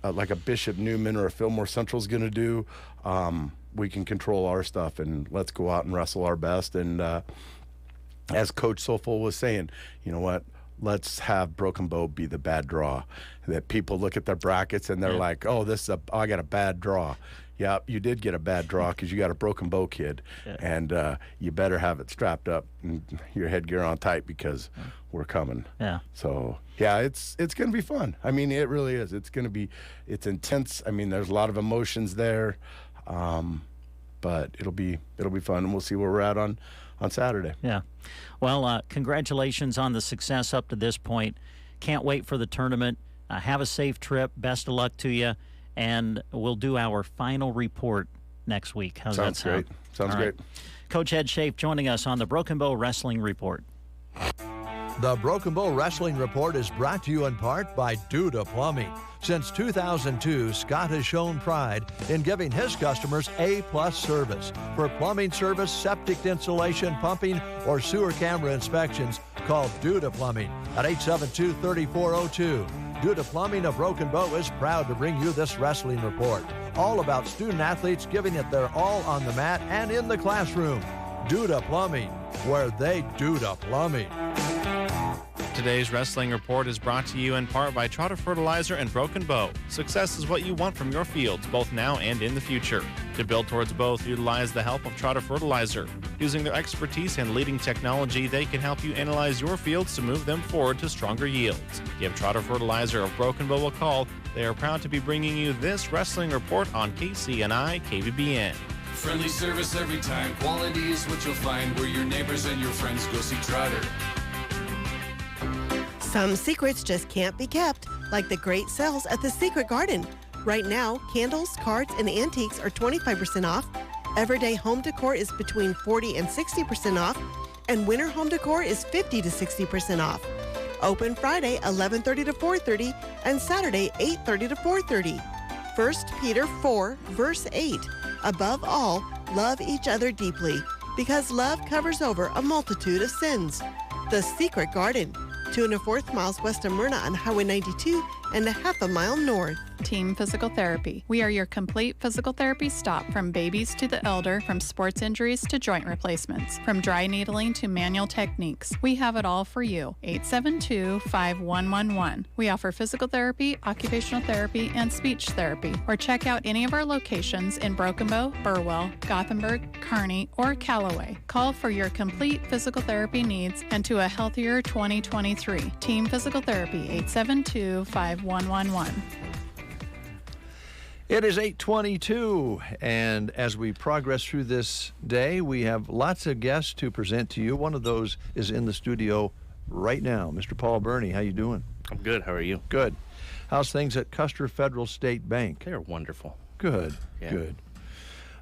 like a Bishop Newman or a Fillmore Central is going to do. We can control our stuff, and let's go out and wrestle our best. And as Coach Sofol was saying, you know what? Let's have Broken Bow be the bad draw. That people look at their brackets and they're like, oh, I got a bad draw. Yeah, you did get a bad draw because you got a Broken Bow kid. And you better have it strapped up and your headgear on tight, because we're coming. Yeah. So, yeah, it's going to be fun. I mean, it really is. It's intense. I mean, there's a lot of emotions there. But it'll be fun, and we'll see where we're at on Saturday. Yeah. Well, congratulations on the success up to this point. Can't wait for the tournament. Have a safe trip. Best of luck to you. And we'll do our final report next week. How's that sound? Sounds great. Coach Ed Schaaf joining us on the Broken Bow Wrestling Report. The Broken Bow Wrestling Report is brought to you in part by Duda Plumbing. Since 2002, Scott has shown pride in giving his customers A-plus service. For plumbing service, septic installation, pumping, or sewer camera inspections, call Duda Plumbing at 872-3402. Duda Plumbing of Broken Bow is proud to bring you this wrestling report. All about student athletes giving it their all on the mat and in the classroom. Duda Plumbing, where they do the plumbing. Today's wrestling report is brought to you in part by Trotter Fertilizer and Broken Bow. Success is what you want from your fields, both now and in the future. To build towards both, utilize the help of Trotter Fertilizer. Using their expertise and leading technology, they can help you analyze your fields to move them forward to stronger yields. Give Trotter Fertilizer of Broken Bow a call. They are proud to be bringing you this wrestling report on KCNI KBBN. Friendly service every time. Quality is what you'll find where your neighbors and your friends go see Trotter. Some secrets just can't be kept, like the great sales at the Secret Garden. Right now, candles, cards, and antiques are 25% off. Everyday home decor is between 40 and 60% off, and winter home decor is 50 to 60% off. Open Friday 11:30 to 4:30 and Saturday 8:30 to 4:30. 1 Peter 4, verse 8. Above all, love each other deeply, because love covers over a multitude of sins. The Secret Garden, 2 1/4 miles west of Myrna on Highway 92 and a half a mile north. Team Physical Therapy. We are your complete physical therapy stop, from babies to the elder, from sports injuries to joint replacements, from dry needling to manual techniques. We have it all for you. 872-5111. We offer physical therapy, occupational therapy, and speech therapy. Or check out any of our locations in Broken Bow, Burwell, Gothenburg, Kearney, or Callaway. Call for your complete physical therapy needs and to a healthier 2023. Team Physical Therapy, 872-5111. It is 8:22, and as we progress through this day, we have lots of guests to present to you. One of those is in the studio right now. Mr. Paul Burney, how you doing? I'm good. How are you? Good. How's things at Custer Federal State Bank? They're wonderful. Good, Yeah. good.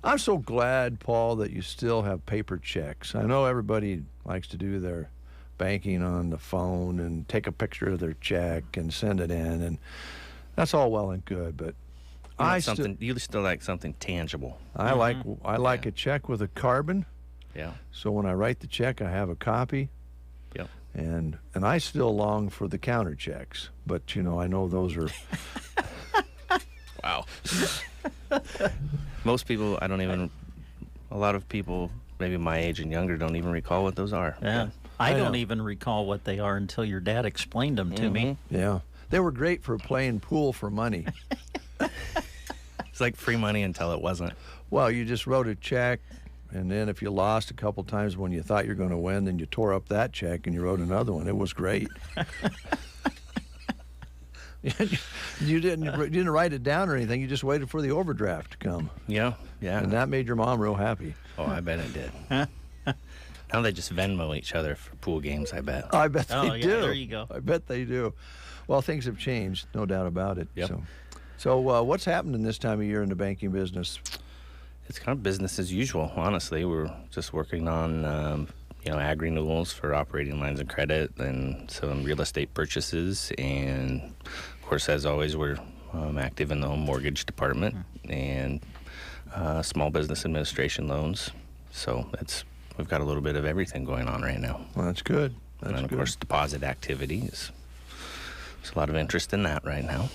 I'm so glad, Paul, that you still have paper checks. I know everybody likes to do their banking on the phone and take a picture of their check and send it in, and that's all well and good, but you still like something tangible. I like a check with a carbon. Yeah. So when I write the check, I have a copy. Yep. And I still long for the counter checks, but I know those are. Wow. Most people, a lot of people, maybe my age and younger, don't even recall what those are. Yeah. I don't even recall what they are until your dad explained them to me. Yeah. They were great for playing pool for money. It's like free money until it wasn't. Well, you just wrote a check, and then if you lost a couple times when you thought you were going to win, then you tore up that check and you wrote another one. It was great. You didn't write it down or anything. You just waited for the overdraft to come. Yeah, yeah. And that made your mom real happy. Oh, I bet it did. Now they just Venmo each other for pool games, I bet. I bet they do. There you go. I bet they do. Well, things have changed, no doubt about it. Yep. So what's happening this time of year in the banking business? It's kind of business as usual, honestly. We're just working on, ag renewals for operating lines of credit and some real estate purchases. And, of course, as always, we're active in the home mortgage department and small business administration loans. So we've got a little bit of everything going on right now. Well, that's good. And then, of course, deposit activity there's a lot of interest in that right now.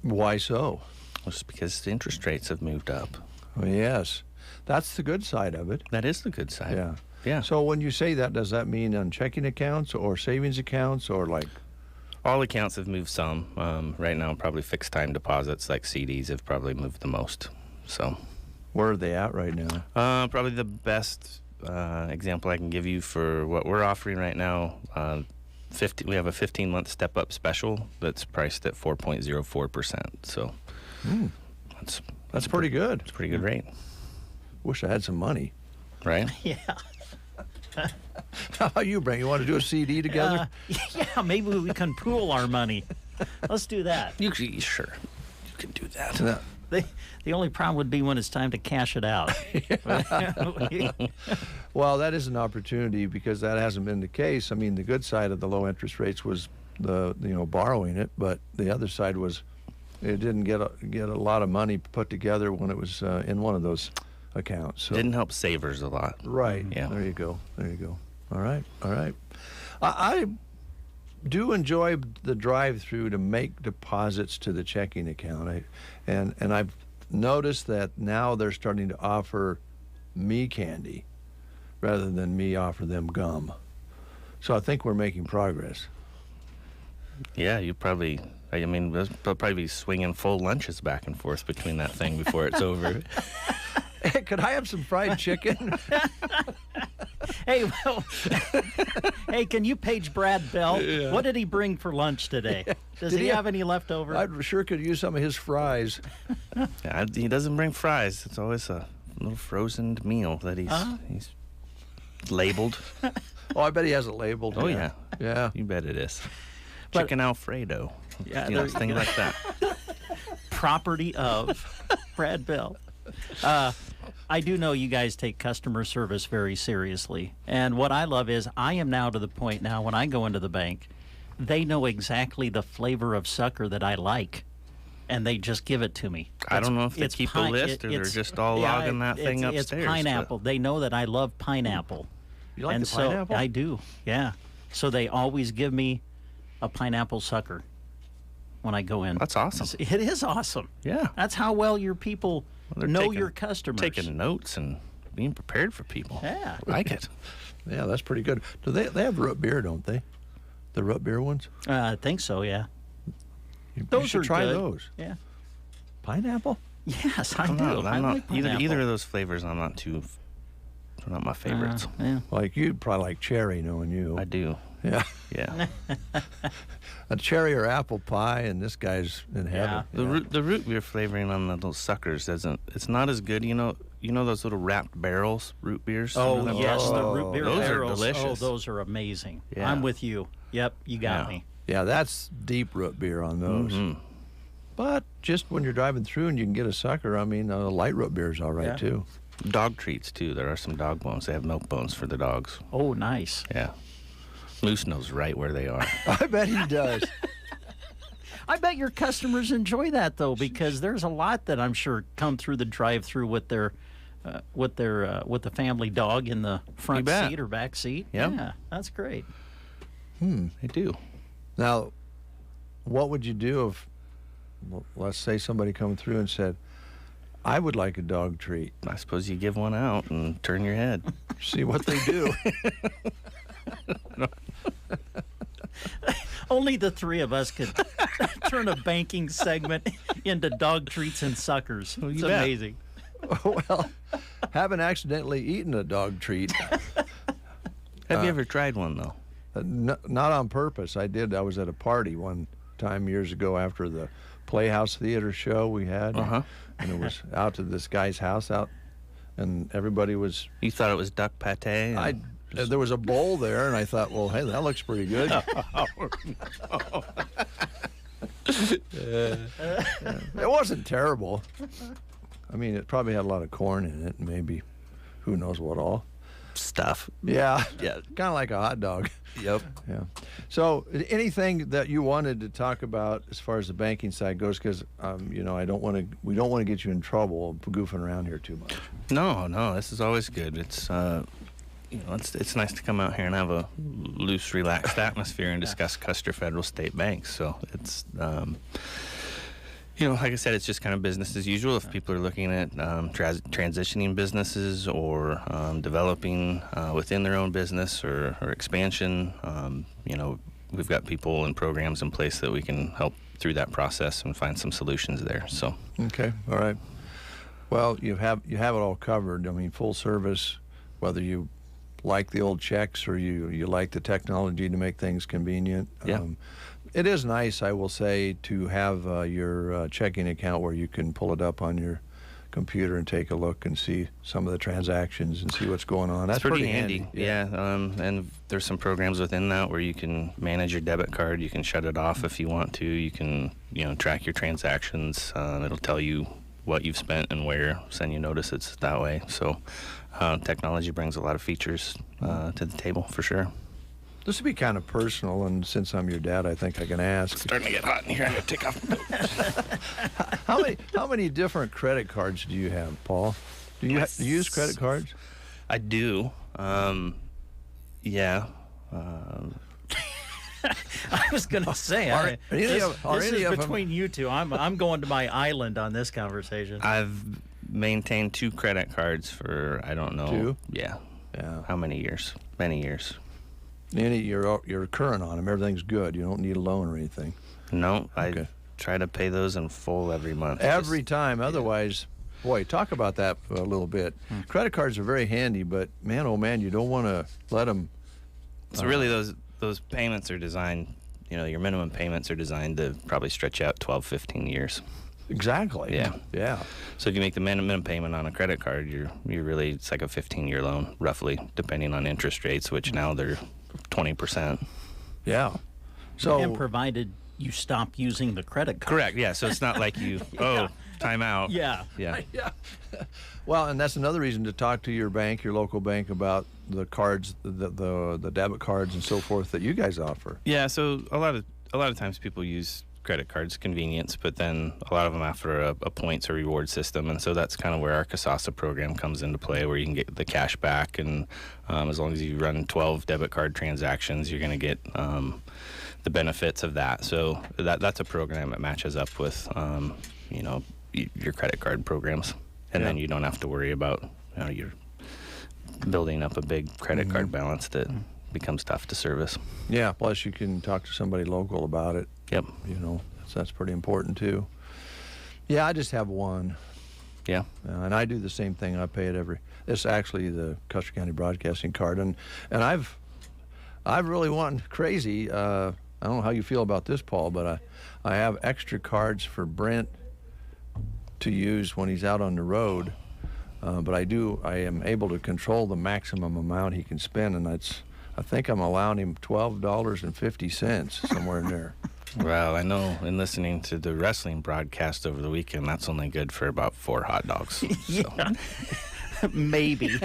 Why so? Just because the interest rates have moved up. Oh, yes. That's the good side of it. That is the good side. Yeah. Yeah. So when you say that, does that mean on checking accounts or savings accounts or like? All accounts have moved some. Right now, probably fixed time deposits like CDs have probably moved the most. So. Where are they at right now? Probably the best example I can give you for what we're offering right now. We have a 15-month step-up special that's priced at 4.04%. So that's pretty good. It's a pretty good rate. Wish I had some money. Right? Yeah. How about you, Brent? You want to do a CD together? Yeah, maybe we can pool our money. Let's do that. Sure. You can do that. The only problem would be when it's time to cash it out. Well, that is an opportunity because that hasn't been the case. I mean, the good side of the low interest rates was borrowing it, but the other side was it didn't get a lot of money put together when it was in one of those accounts. So. Didn't help savers a lot. Right. Yeah. There you go. All right. I do enjoy the drive-through to make deposits to the checking account. And I've noticed that now they're starting to offer me candy rather than me offer them gum. So I think we're making progress. Yeah, we'll probably be swinging full lunches back and forth between that thing before it's over. Hey, could I have some fried chicken? Hey, can you page Brad Bell? Yeah. What did he bring for lunch today? Does he have any left over? I sure could use some of his fries. Yeah, he doesn't bring fries. It's always a little frozen meal that he's labeled. Oh, I bet he has it labeled. Oh, yeah. Yeah. You bet it is. Chicken Alfredo. Yeah, things like that. Property of Brad Bell. I do know you guys take customer service very seriously. And what I love is I am now to the point now when I go into the bank, they know exactly the flavor of sucker that I like. And they just give it to me. I don't know if they keep a list or they're just all logging that thing upstairs. It's pineapple. They know that I love pineapple. You like the pineapple? I do, yeah. So they always give me a pineapple sucker when I go in. That's awesome. It is awesome. Yeah. That's how well your people know your customers. Taking notes and being prepared for people. Yeah. I like it. Yeah, that's pretty good. Do they have root beer, don't they? The root beer ones? I think so, yeah. You should try those. Yeah. Pineapple? Yes, I do. I like pineapple. either of those flavors. I'm not not my favorites. Yeah. Like you'd probably like cherry, knowing you. I do. Yeah. Yeah. A cherry or apple pie, and this guy's in heaven. Yeah. The root beer flavoring on the little suckers it's not as good. You know those little wrapped barrels root beers. Oh yes, the root beer those barrels. are delicious. Oh, those are amazing. Yeah. I'm with you. Yep, you got me. Yeah, that's deep root beer on those. Mm-hmm. But just when you're driving through and you can get a sucker, I mean, light root beer is all right too. Dog treats too. There are some dog bones. They have milk bones for the dogs. Oh, nice. Yeah. Moose knows right where they are. I bet he does. I bet your customers enjoy that though, because there's a lot that I'm sure come through the drive-through with the family dog in the front seat or back seat. Yep. Yeah, that's great. They do. Now, what would you do if, let's say, somebody come through and said, "I would like a dog treat"? I suppose you give one out and turn your head. See what they do. Only the three of us could turn a banking segment into dog treats and suckers. It's amazing. Well, haven't accidentally eaten a dog treat. Have you ever tried one, though? Not on purpose. I did. I was at a party one time years ago after the Playhouse Theater show we had. And it was out to this guy's house and everybody was... You thought it was duck pate? There was a bowl there, and I thought, well, hey, that looks pretty good. It wasn't terrible. I mean, it probably had a lot of corn in it, and maybe who knows what all. Stuff. Yeah. Kind of like a hot dog. Yep. Yeah. So, anything that you wanted to talk about as far as the banking side goes, because we don't want to get you in trouble goofing around here too much. No, this is always good. It's it's nice to come out here and have a loose, relaxed atmosphere and discuss Custer Federal State Bank. So it's like I said, it's just kind of business as usual. If people are looking at transitioning businesses or developing within their own business or expansion, we've got people and programs in place that we can help through that process and find some solutions there. So okay, all right. Well, you have it all covered. I mean, full service, whether you like the old checks or you like the technology to make things convenient. Yeah. It is nice, I will say, to have your checking account where you can pull it up on your computer and take a look and see some of the transactions and see what's going on. That's pretty handy. Yeah. And there's some programs within that where you can manage your debit card. You can shut it off if you want to. You can, track your transactions. It'll tell you what you've spent and where, send you notices that way. So technology brings a lot of features to the table for sure. This would be kind of personal, and since I'm your dad, I think I can ask. It's starting to get hot in here. I'm going to take off. How many different credit cards do you have, Paul? Do you use credit cards? I do. Yeah. I was going to say, this is between you two. I'm going to my island on this conversation. I've maintained 2 credit cards for, I don't know. 2? Yeah. How many years? Many years. You're current on them. Everything's good. You don't need a loan or anything. No, I try to pay those in full every month. Every time. Otherwise, boy, talk about that for a little bit. Credit cards are very handy, but man, oh man, you don't want to let them. So really, those payments are designed. Your minimum payments are designed to probably stretch out 12, 15 years. Exactly. Yeah. So if you make the minimum payment on a credit card, it's like a 15-year loan, roughly, depending on interest rates, which now they're 20%. Yeah. So and provided you stop using the credit card. Correct. Yeah. So it's not like you time out. Yeah. Yeah. Well, and that's another reason to talk to your bank, your local bank, about the cards, the debit cards and so forth that you guys offer. Yeah. So a lot of times people use credit cards, convenience, but then a lot of them after a points or reward system, and so that's kind of where our Kasasa program comes into play, where you can get the cash back, and as long as you run 12 debit card transactions, you're going to get the benefits of that. So that's a program that matches up with your credit card programs, and then you don't have to worry about you're building up a big credit card balance that becomes tough to service. Yeah, plus you can talk to somebody local about it. Yep. That's pretty important too. Yeah, I just have one. Yeah. And I do the same thing. I pay it it's actually the Custer County Broadcasting card, and I've really went crazy. I don't know how you feel about this, Paul, but I have extra cards for Brent to use when he's out on the road. But I am able to control the maximum amount he can spend, and I think I'm allowing him $12.50 somewhere in there. Well, I know in listening to the wrestling broadcast over the weekend, that's only good for about 4 hot dogs. Yeah. Maybe.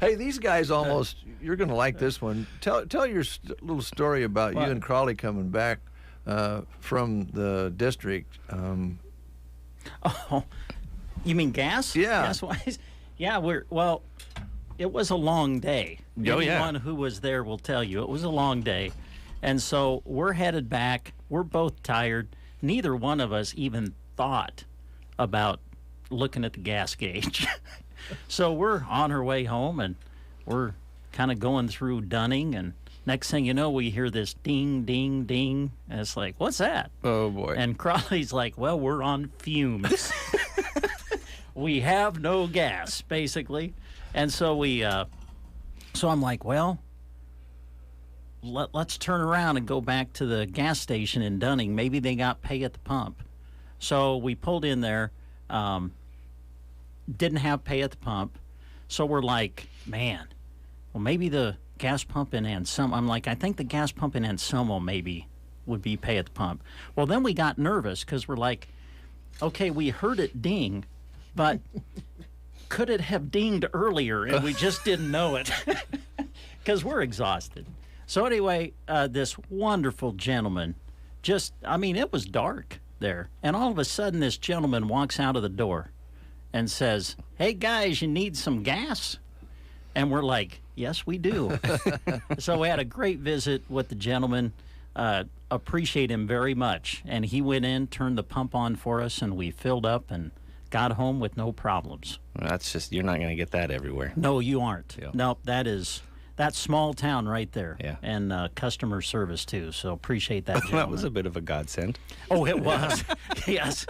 Hey, these guys you're going to like this one. Tell your little story about you and Crawley coming back from the district. Oh, you mean gas? Yeah. Gas-wise? Yeah, it was a long day. Anyone who was there will tell you it was a long day. And so we're headed back. We're both tired. Neither one of us even thought about looking at the gas gauge. So we're on our way home, and we're kind of going through Dunning, and next thing you know, we hear this ding, ding, ding. And it's like, what's that? Oh, boy. And Crawley's like, well, we're on fumes. We have no gas, basically. And so so I'm like, well, let's turn around and go back to the gas station in Dunning. Maybe they got pay at the pump. So we pulled in there, didn't have pay at the pump. So we're like, man, well, maybe the gas pump in Anselmo. I'm like, I think the gas pump in Anselmo maybe would be pay at the pump. Well, then we got nervous because we're like, okay, we heard it ding, but could it have dinged earlier and we just didn't know it because we're exhausted. So anyway, this wonderful gentleman it was dark there. And all of a sudden, this gentleman walks out of the door and says, hey, guys, you need some gas? And we're like, yes, we do. So we had a great visit with the gentleman. Appreciate him very much. And he went in, turned the pump on for us, and we filled up and got home with no problems. Well, you're not going to get that everywhere. No, you aren't. Yeah. Nope, that's small town right there. Yeah. And customer service, too. So appreciate that, gentleman. That was a bit of a godsend. Oh, it was. Yes.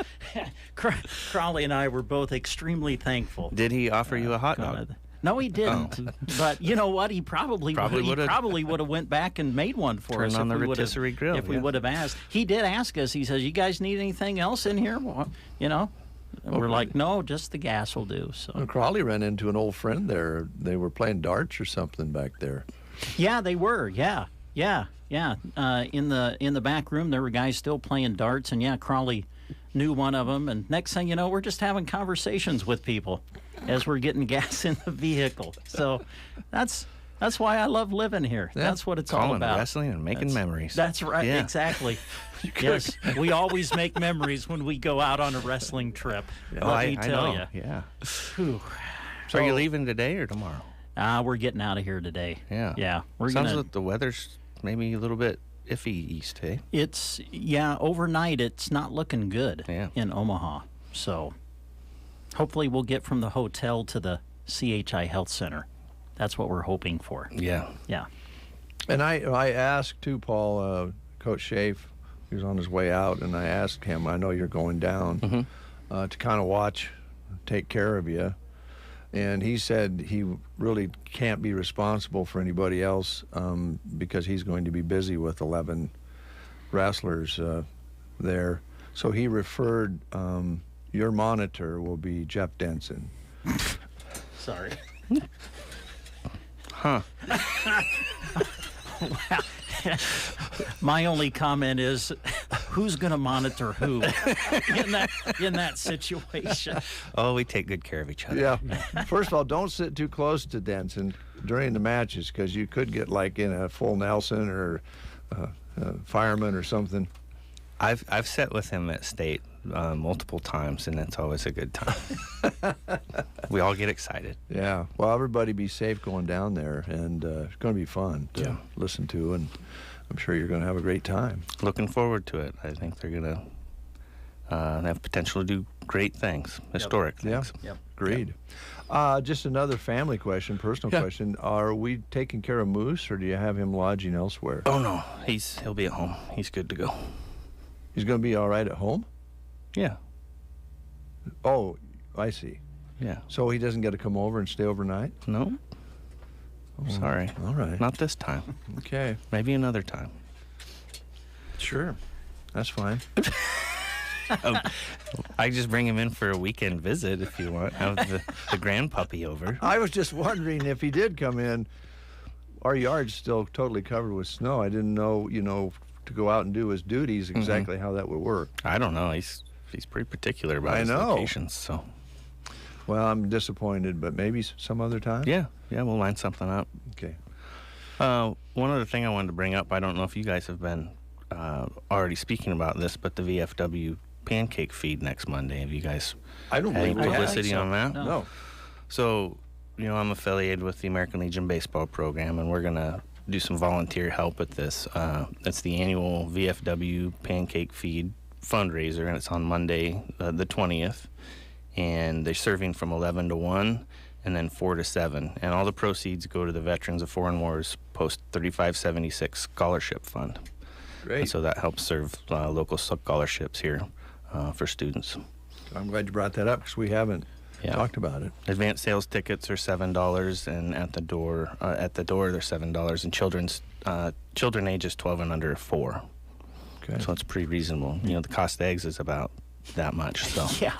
Crawley and I were both extremely thankful. Did he offer you a hot dog? No, he didn't. Oh. But you know what? He probably would have went back and made one for us. Turned on the rotisserie grill. If we would have asked. He did ask us. He says, you guys need anything else in here? Well, we're like, no, just the gas will do. So Crawley ran into an old friend there. They were playing darts or something back there. Yeah, they were. Yeah. Yeah. In the back room, there were guys still playing darts, and Crawley knew one of them. And next thing you know, we're just having conversations with people as we're getting gas in the vehicle. So that's why I love living here. Yeah. That's what it's all Calling about. Wrestling and making memories. That's right. Yeah. Exactly. Yes, we always make memories when we go out on a wrestling trip. Let me tell you. Yeah. Whew. So are you leaving today or tomorrow? We're getting out of here today. Yeah. Yeah. Sounds like the weather's maybe a little bit iffy east, hey? It's, overnight it's not looking good in Omaha. So hopefully we'll get from the hotel to the CHI Health Center. That's what we're hoping for. Yeah. Yeah. And I asked too, Paul, Coach Schaaf, he was on his way out, and I asked him, I know you're going down, to kind of watch, take care of you. And he said he really can't be responsible for anybody else because he's going to be busy with 11 wrestlers there. So he referred, your monitor will be Jeff Denson. Sorry. Huh. Wow. My only comment is, who's going to monitor who in that situation? Oh, we take good care of each other. Yeah. First of all, don't sit too close to Denson during the matches because you could get like in a full Nelson or fireman or something. I've sat with him at State multiple times, and it's always a good time. We all get excited. Yeah. Well, everybody be safe going down there, and it's going to be fun to listen to, and I'm sure you're going to have a great time. Looking forward to it. I think they're going to have potential to do great things, historic things. Yeah. Agreed. Just another family question, personal question. Are we taking care of Moose, or do you have him lodging elsewhere? Oh, no. He'll be at home. He's good to go. He's going to be all right at home? Yeah. Oh, I see. Yeah. So he doesn't get to come over and stay overnight? No. Oh, sorry. All right. Not this time. Okay. Maybe another time. Sure. That's fine. I just bring him in for a weekend visit if you want. Have the grand puppy over. I was just wondering if he did come in. Our yard's still totally covered with snow. I didn't know, to go out and do his duties exactly how that would work. I don't know. He's pretty particular about his locations, so. Well, I'm disappointed, but maybe some other time? Yeah, we'll line something up. Okay. One other thing I wanted to bring up, I don't know if you guys have been already speaking about this, but the VFW pancake feed next Monday. Have you guys had any publicity on that? No. So, I'm affiliated with the American Legion baseball program, and we're going to do some volunteer help at this. It's the annual VFW pancake feed fundraiser, and it's on Monday, the 20th. And they're serving from 11 to 1 and then 4 to 7. And all the proceeds go to the Veterans of Foreign Wars Post 3576 Scholarship Fund. Great. And so that helps serve local scholarships here for students. I'm glad you brought that up because we haven't talked about it. Advanced sales tickets are $7, and at the door they're $7. And children ages 12 and under are $4. Okay. So it's pretty reasonable. The cost of eggs is about that much. So yeah,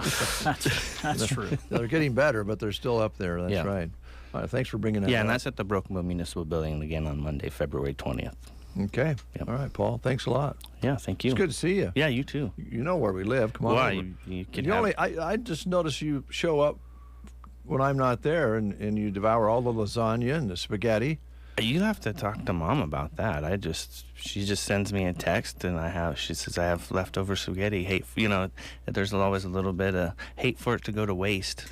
that's true. They're getting better, but they're still up there. That's right. All right. Thanks for bringing that up. Yeah, and that's at the Broken Bow Municipal Building again on Monday, February 20th. Okay. Yep. All right, Paul. Thanks a lot. Yeah, thank you. It's good to see you. Yeah, you too. You know where we live. Come on. Well, over. I just notice you show up when I'm not there, and you devour all the lasagna and the spaghetti. You have to talk to Mom about that. She just sends me a text, and she says I have leftover spaghetti. There's always a little bit of hate for it to go to waste.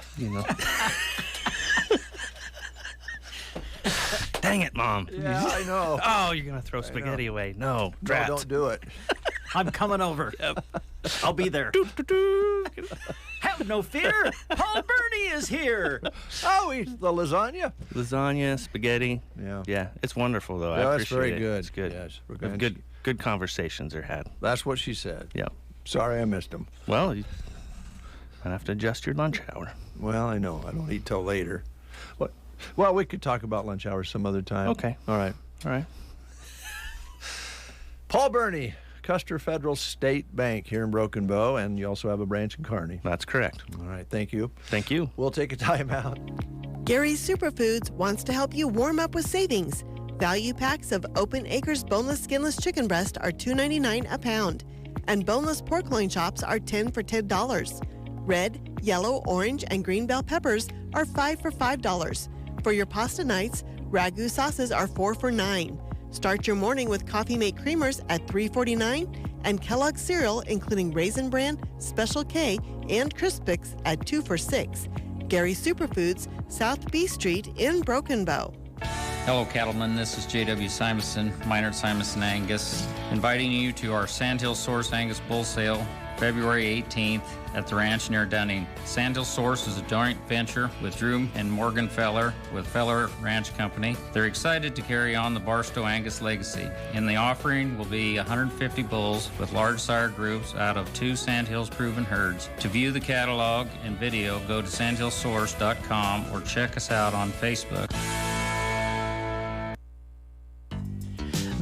Dang it, Mom. Yeah, I know. Oh, you're going to throw spaghetti away. No, drat. No, don't do it. I'm coming over. Yep. I'll be there. Have no fear. Paul Burney is here. Oh, eat the lasagna. Lasagna, spaghetti. Yeah. Yeah, it's wonderful, though. Yeah, I that's appreciate very good. It's good. Yes, good conversations are had. That's what she said. Yeah. Sorry I missed them. Well, you might have to adjust your lunch hour. Well, I know. I don't eat till later. What? Well, we could talk about lunch hours some other time. Okay. All right. Paul Burney, Custer Federal State Bank here in Broken Bow, and you also have a branch in Kearney. That's correct. All right. Thank you. Thank you. We'll take a time out. Gary's Superfoods wants to help you warm up with savings. Value packs of Open Acres boneless skinless chicken breast are $2.99 a pound, and boneless pork loin chops are 10 for $10. Red, yellow, orange, and green bell peppers are 5 for $5. For your pasta nights, ragu sauces are 4 for $9. Start your morning with Coffee Mate creamers at $3.49 and Kellogg's cereal, including Raisin Bran, Special K, and Crispix at 2 for $6. Gary Superfoods, South B Street in Broken Bow. Hello, cattlemen. This is J.W. Simonson, Minard Simonson Angus, inviting you to our Sandhill Source Angus Bull Sale, February 18th at the ranch near Dunning. Sandhill Source is a joint venture with Drew and Morgan Feller with Feller Ranch Company. They're excited to carry on the Barstow Angus legacy. In the offering will be 150 bulls with large sire groups out of 2 Sandhills proven herds. To view the catalog and video, go to sandhillsource.com or check us out on Facebook.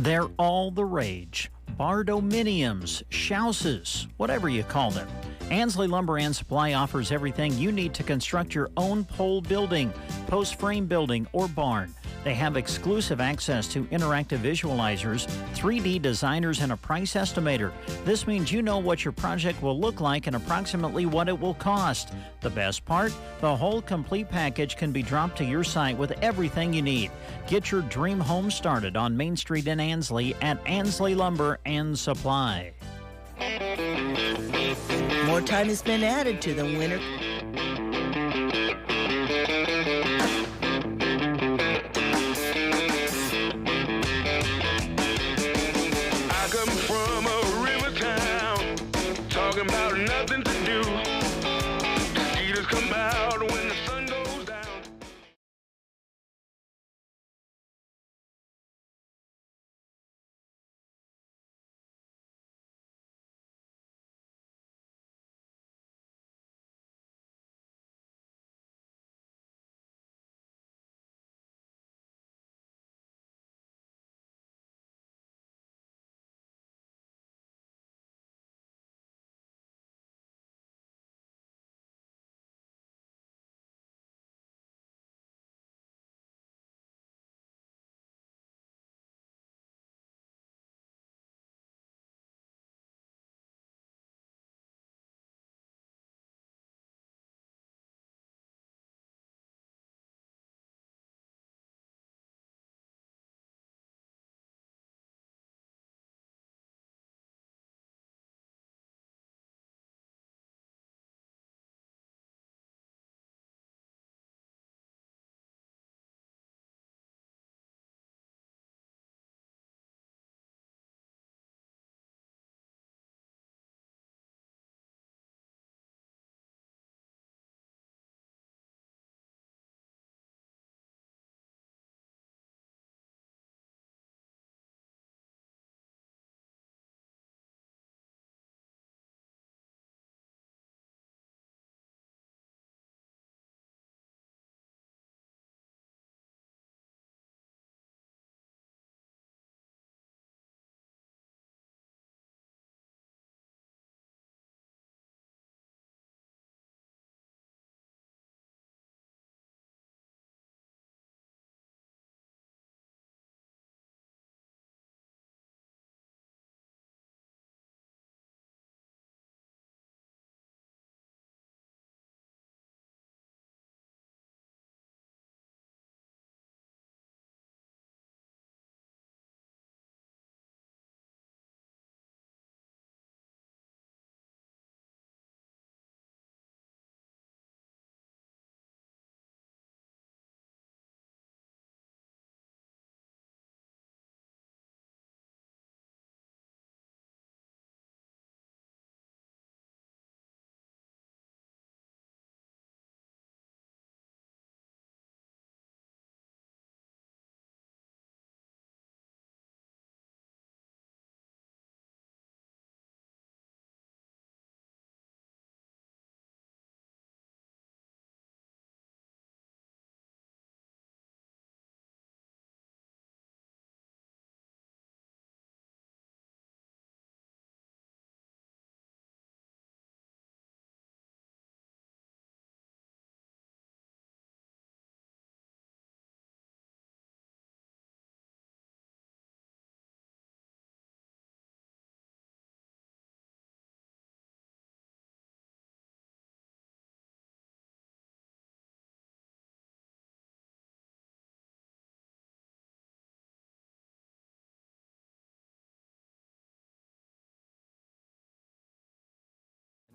They're all the rage. Bardominiums, Schausses, whatever you call them. Ansley Lumber and Supply offers everything you need to construct your own pole building, post frame building, or barn. They have exclusive access to interactive visualizers, 3D designers, and a price estimator. This means you know what your project will look like and approximately what it will cost. The best part? The whole complete package can be dropped to your site with everything you need. Get your dream home started on Main Street in Ansley at Ansley Lumber and Supply. More time has been added to the winter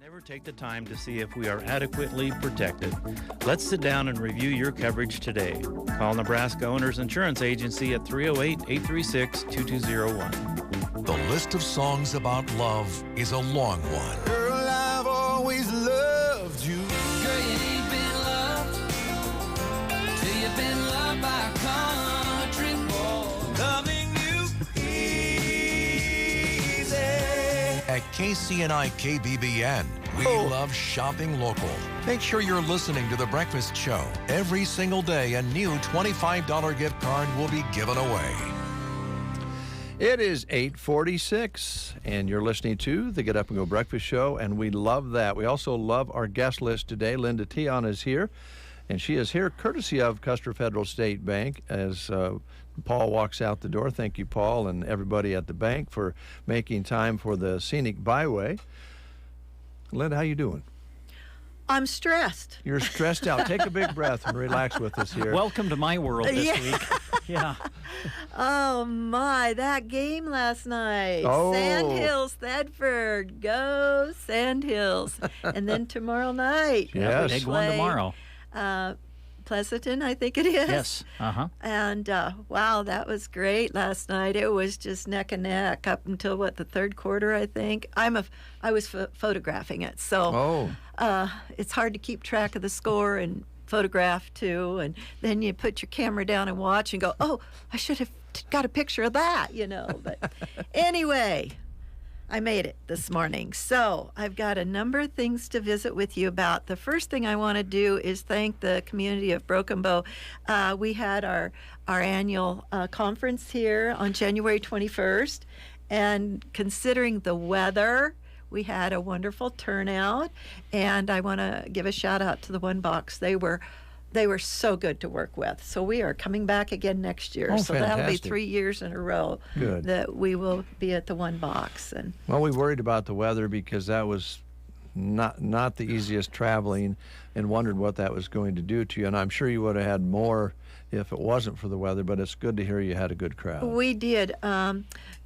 Never take the time to see if we are adequately protected. Let's sit down and review your coverage today. Call Nebraska Owners Insurance Agency at 308-836-2201. The list of songs about love is a long one. Girl, I've always loved you. Girl, you ain't been loved till you've been loved by a country boy. Loving you easy. At KCNI KBBN, we love shopping local. Make sure you're listening to The Breakfast Show. Every single day, a new $25 gift card will be given away. It is 8:46, and you're listening to the Get Up and Go Breakfast Show, and we love that. We also love our guest list today. Linda Tion is here, and she is here courtesy of Custer Federal State Bank as Paul walks out the door. Thank you, Paul, and everybody at the bank for making time for the Scenic Byway. Linda, how you doing? I'm stressed. You're stressed out. Take a big breath and relax with us here. Welcome to my world this week. Yeah. Oh, my. That game last night. Oh. Sandhills, Thedford. Go Sandhills. And then tomorrow night. Yes. Big one tomorrow. Pleasanton, I think it is. Yes. And wow, that was great last night. It was just neck and neck up until the third quarter, I think. I was photographing it, so it's hard to keep track of the score and photograph too. And then you put your camera down and watch and go, oh, I should have got a picture of that, But anyway. I made it this morning. So I've got a number of things to visit with you about. The first thing I want to do is thank the community of Broken Bow. We had our annual conference here on January 21st, and considering the weather, we had a wonderful turnout, and I want to give a shout out to the One Box. They were so good to work with. So we are coming back again next year. So that'll be 3 years in a row that we will be at the One Box. And well, we worried about the weather because that was not the easiest traveling, and wondered what that was going to do to you. And I'm sure you would have had more if it wasn't for the weather, but it's good to hear you had a good crowd. We did.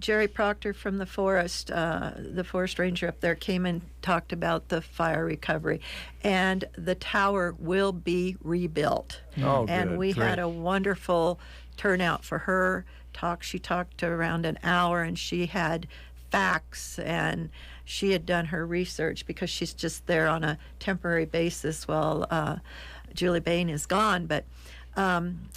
Jerry Proctor from the forest ranger up there, came and talked about the fire recovery, and the tower will be rebuilt. Oh, and good. we Great. had a wonderful turnout for her talk. She talked around an hour, and she had facts, and she had done her research because she's just there on a temporary basis while Julie Bain is gone. But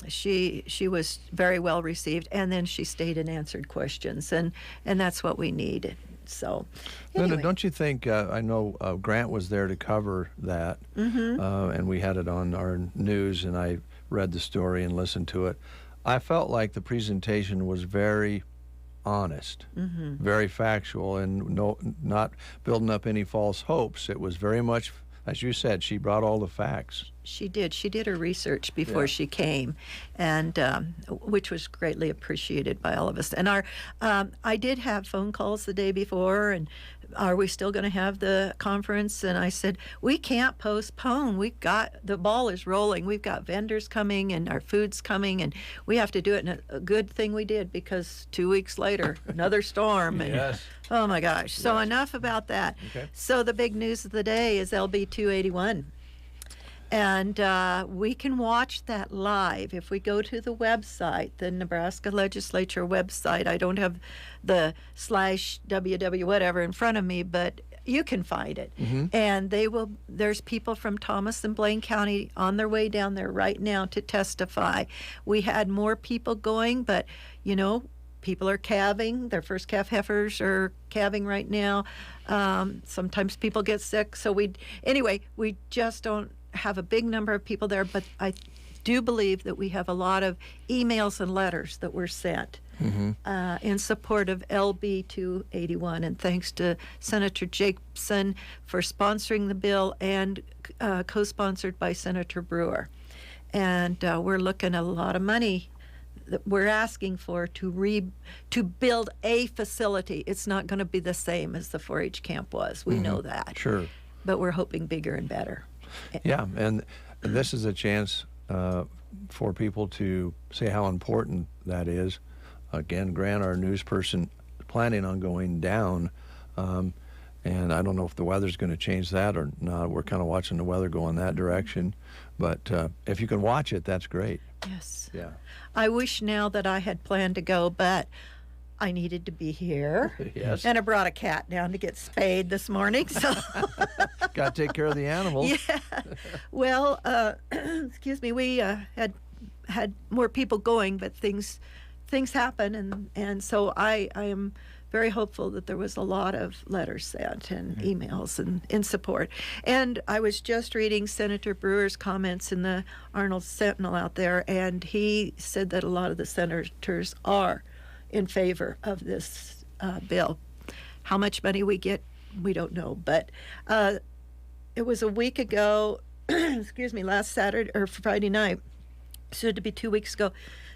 she was very well received, and then she stayed and answered questions, and that's what we need. So, anyway. Linda, don't you think? I know Grant was there to cover that, and we had it on our news, and I read the story and listened to it. I felt like the presentation was very honest, very factual, and not building up any false hopes. It was very much, as you said, she brought all the facts. She did. She did her research before she came, and which was greatly appreciated by all of us. And I did have phone calls the day before, and are we still going to have the conference? And I said, we can't postpone. The ball is rolling. We've got vendors coming, and our food's coming, and we have to do it. And a good thing we did, because 2 weeks later, another storm. And, yes. Oh my gosh. So enough about that. Okay. So the big news of the day is LB 281. And we can watch that live if we go to the website, the Nebraska Legislature website. I don't have the /www whatever in front of me, but you can find it. And there's people from Thomas and Blaine County on their way down there right now to testify. We had more people going, but people are calving. Their first calf heifers are calving right now. Sometimes people get sick. So we just don't have a big number of people there, but I do believe that we have a lot of emails and letters that were sent in support of LB 281, and thanks to Senator Jacobson for sponsoring the bill, and co-sponsored by Senator Brewer. And we're looking at a lot of money that we're asking for to build a facility. It's not going to be the same as the 4-H camp was. We know that. Sure. But we're hoping bigger and better. Yeah, and this is a chance for people to say how important that is. Again, Grant, our news person, planning on going down, And I don't know if the weather's going to change that or not. We're kind of watching the weather go in that direction. But if you can watch it, that's great. Yes. Yeah. I wish now that I had planned to go, but I needed to be here. Yes. And I brought a cat down to get spayed this morning. So got to take care of the animals. Yeah. Well, excuse me, we had more people going, but things happen, and so I am very hopeful that there was a lot of letters sent and emails and in support. And I was just reading Senator Brewer's comments in the Arnold Sentinel out there, and he said that a lot of the senators are in favor of this bill. How much money we get, we don't know, but it was a week ago, excuse me, last Saturday or Friday night, soon to be 2 weeks ago,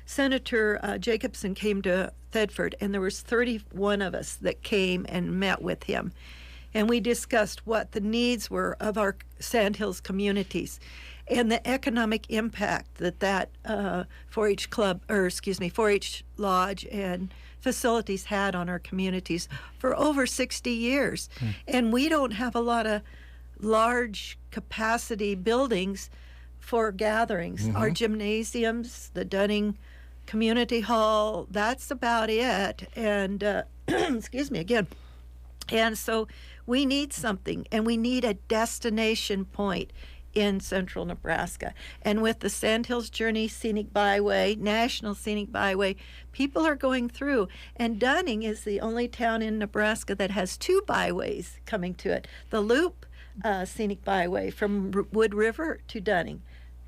Senator Jacobson came to Thedford, and there was 31 of us that came and met with him. And we discussed what the needs were of our Sandhills communities and the economic impact that 4-H club, or excuse me, 4-H lodge and facilities had on our communities for over 60 years. And we don't have a lot of large capacity buildings for gatherings. Our gymnasiums, the Dunning Community Hall, that's about it. And excuse me again. And so we need something, and we need a destination point in central Nebraska. And with the Sandhills Journey Scenic Byway, National Scenic Byway, people are going through. And Dunning is the only town in Nebraska that has 2 byways coming to it. The Loop Scenic Byway from Wood River to Dunning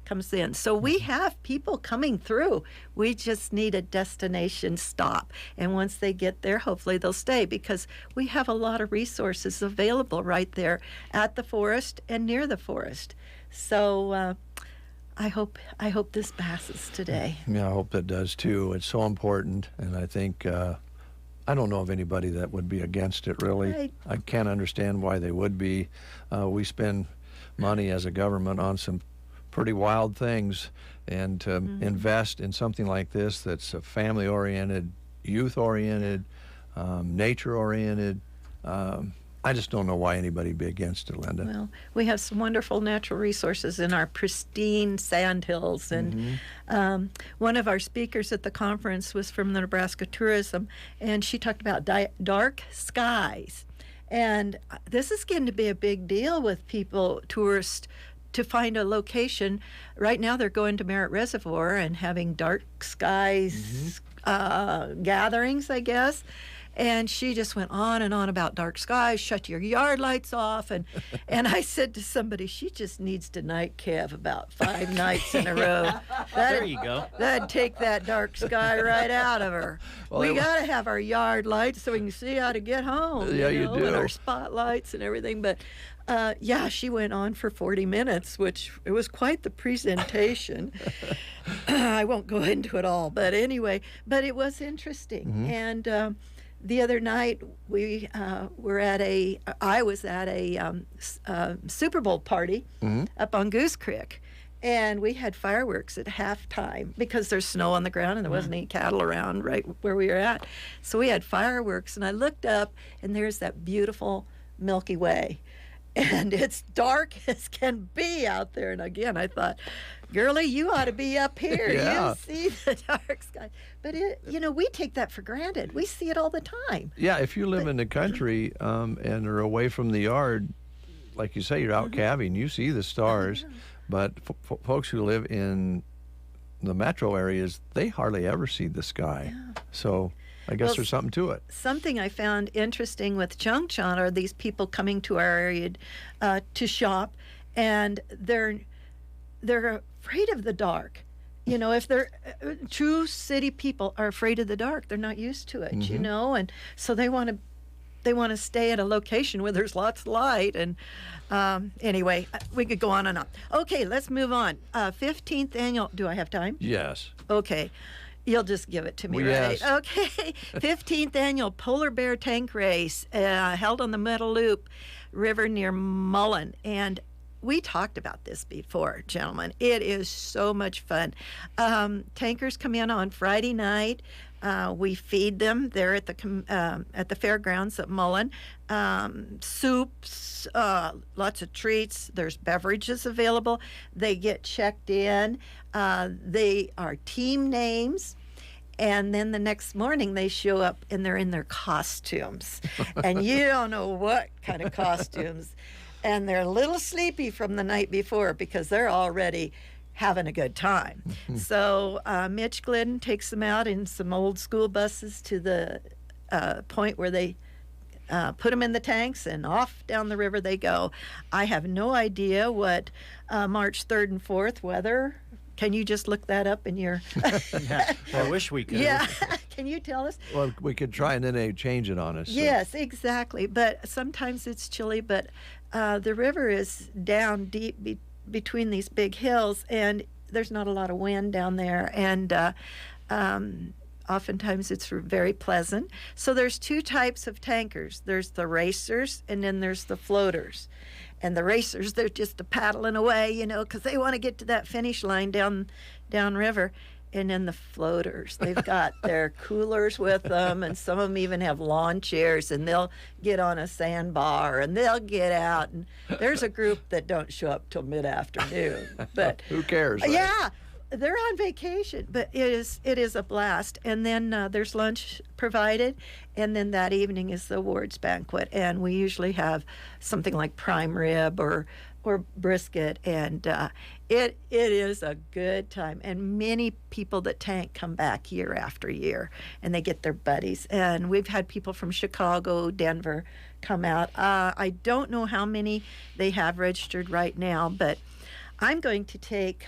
comes in. So we have people coming through. We just need a destination stop. And once they get there, hopefully they'll stay, because we have a lot of resources available right there at the forest and near the forest. So I hope this passes today. Yeah, I hope it does too. It's so important, and I think I don't know of anybody that would be against it, really. Right. I can't understand why they would be. We spend money as a government on some pretty wild things, and to invest in something like this that's family-oriented, youth-oriented, nature-oriented, I just don't know why anybody would be against it, Linda. Well, we have some wonderful natural resources in our pristine sandhills. And one of our speakers at the conference was from the Nebraska Tourism, and she talked about dark skies. And this is getting to be a big deal with people, tourists, to find a location. Right now they're going to Merritt Reservoir and having dark skies gatherings, I guess. And she just went on and on about dark skies, shut your yard lights off. And I said to somebody, she just needs to night cab about 5 nights in a row. There you go. That'd take that dark sky right out of her. Well, we got to have our yard lights so we can see how to get home. Yeah, you do. And our spotlights and everything. But yeah, she went on for 40 minutes, which it was quite the presentation. I won't go into it all, but anyway, but it was interesting. And the other night we were at I was at a Super Bowl party up on Goose Creek, and we had fireworks at halftime because there's snow on the ground and there wasn't any cattle around right where we were at. So we had fireworks, and I looked up, and there's that beautiful Milky Way. And it's dark as can be out there. And again, I thought, girlie, you ought to be up here. Yeah. You see the dark sky. But, we take that for granted. We see it all the time. Yeah, if you live in the country and are away from the yard, like you say, you're out cabbing, you see the stars. But folks who live in the metro areas, they hardly ever see the sky. So I guess there's something to it. Something I found interesting with Chungcheon are these people coming to our area to shop, and they're afraid of the dark. If they're true city people are afraid of the dark, they're not used to it, and so they want to stay at a location where there's lots of light. And anyway, we could go on and on. Okay, let's move on. 15th annual. Do I have time? Yes. Okay. You'll just give it to me, right? Yes. Okay. 15th annual Polar Bear Tank Race held on the Meadow Loop River near Mullen. And we talked about this before, gentlemen. It is so much fun. Tankers come in on Friday night. We feed them there at the fairgrounds at Mullen. Soups, lots of treats. There's beverages available. They get checked in. They are team names. And then the next morning they show up and they're in their costumes. And you don't know what kind of costumes. And they're a little sleepy from the night before because they're already having a good time. So Mitch Glidden takes them out in some old school buses to the point where they put them in the tanks, and off down the river they go. I have no idea what March 3rd and 4th weather. Can you just look that up in your... Yeah, I wish we could. Yeah, can you tell us? Well, we could try and then they change it on us. So. Yes, exactly. But sometimes it's chilly, but the river is down deep between these big hills, and there's not a lot of wind down there, and oftentimes it's very pleasant. So there's two types of tankers. There's the racers, and then there's the floaters. And the racers, they're just paddling away, because they want to get to that finish line downriver. And then the floaters, they've got their coolers with them, and some of them even have lawn chairs, and they'll get on a sandbar, and they'll get out. And there's a group that don't show up till mid-afternoon. But who cares? Right? Yeah, they're on vacation, but it is a blast. And then there's lunch provided, and then that evening is the awards banquet, and we usually have something like prime rib or brisket, and it is a good time. And many people that tank come back year after year, and they get their buddies. And we've had people from Chicago, Denver come out. I don't know how many they have registered right now, but I'm going to take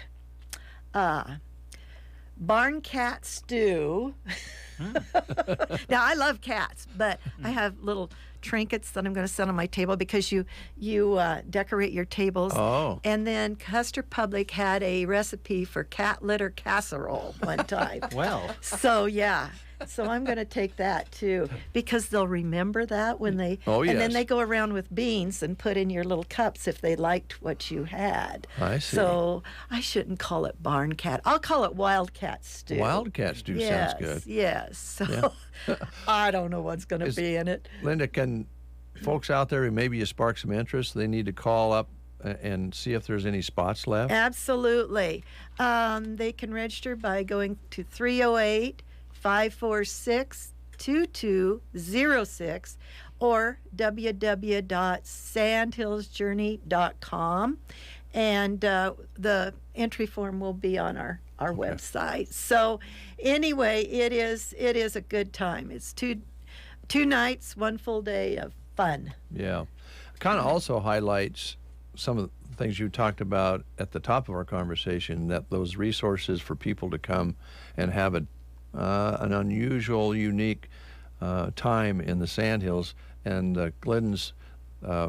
barn cat stew. Now, I love cats, but I have little trinkets that I'm going to set on my table because you decorate your tables. Oh. And then Custer Public had a recipe for cat litter casserole one time. Well. So, yeah. So I'm going to take that, too, because they'll remember that when they... Oh, yes. And then they go around with beans and put in your little cups if they liked what you had. I see. So I shouldn't call it barn cat. I'll call it wildcat stew. Wildcat stew sounds good. Yes. So I don't know what's going to be in it. Linda, can folks out there who maybe you spark some interest, they need to call up and see if there's any spots left? Absolutely. They can register by going to 308-546-2206 or www.sandhillsjourney.com, and the entry form will be on our website. So anyway, it is a good time. It's two nights, one full day of fun. Yeah. Kind of also highlights some of the things you talked about at the top of our conversation, that those resources for people to come and have an unusual, unique time in the Sandhills, and Gliddens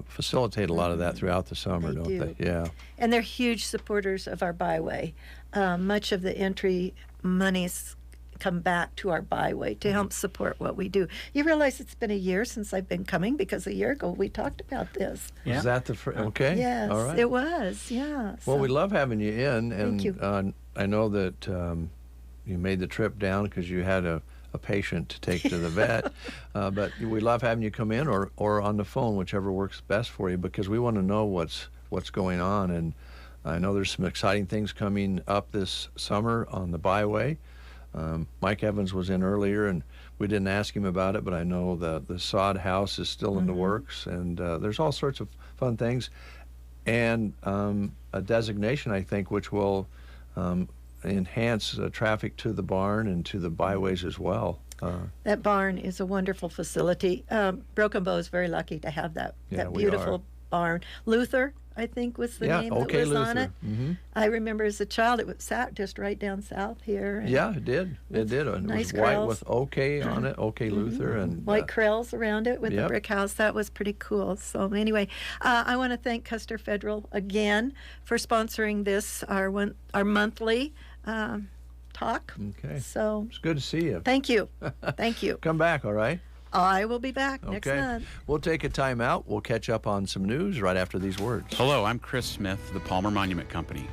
facilitate a lot of that throughout the summer, don't they? Yeah. And they're huge supporters of our byway. Much of the entry monies come back to our byway to help support what we do. You realize it's been a year since I've been coming, because a year ago we talked about this. Yeah. Is that the okay? Yes, all right. It was. Yeah. Well, we love having you in, and Thank you. I know that you made the trip down because you had a patient to take to the vet, but we love having you come in or on the phone, whichever works best for you, because we want to know what's going on. And I know there's some exciting things coming up this summer on the byway. Mike Evans was in earlier, and we didn't ask him about it, but I know the sod house is still in the works, and there's all sorts of fun things, and a designation, I think, which will enhance traffic to the barn and to the byways as well. That barn is a wonderful facility. Broken Bow is very lucky to have that beautiful barn. Luther, I think, was the name that was on it. Mm-hmm. I remember as a child it sat just right down south here. Yeah, it did. It did. And nice it was white krells. with OK on it, OK Luther. And white krells around it with the Yep. brick house. That was pretty cool. So anyway, I want to thank Custer Federal again for sponsoring this, our monthly talk. Okay. So it's good to see you. thank you. Thank you. Come back, all right? I will be back next Okay. month. We'll take a time out. We'll catch up on some news right after these words. Hello, I'm Chris Smith, the Palmer Monument Company.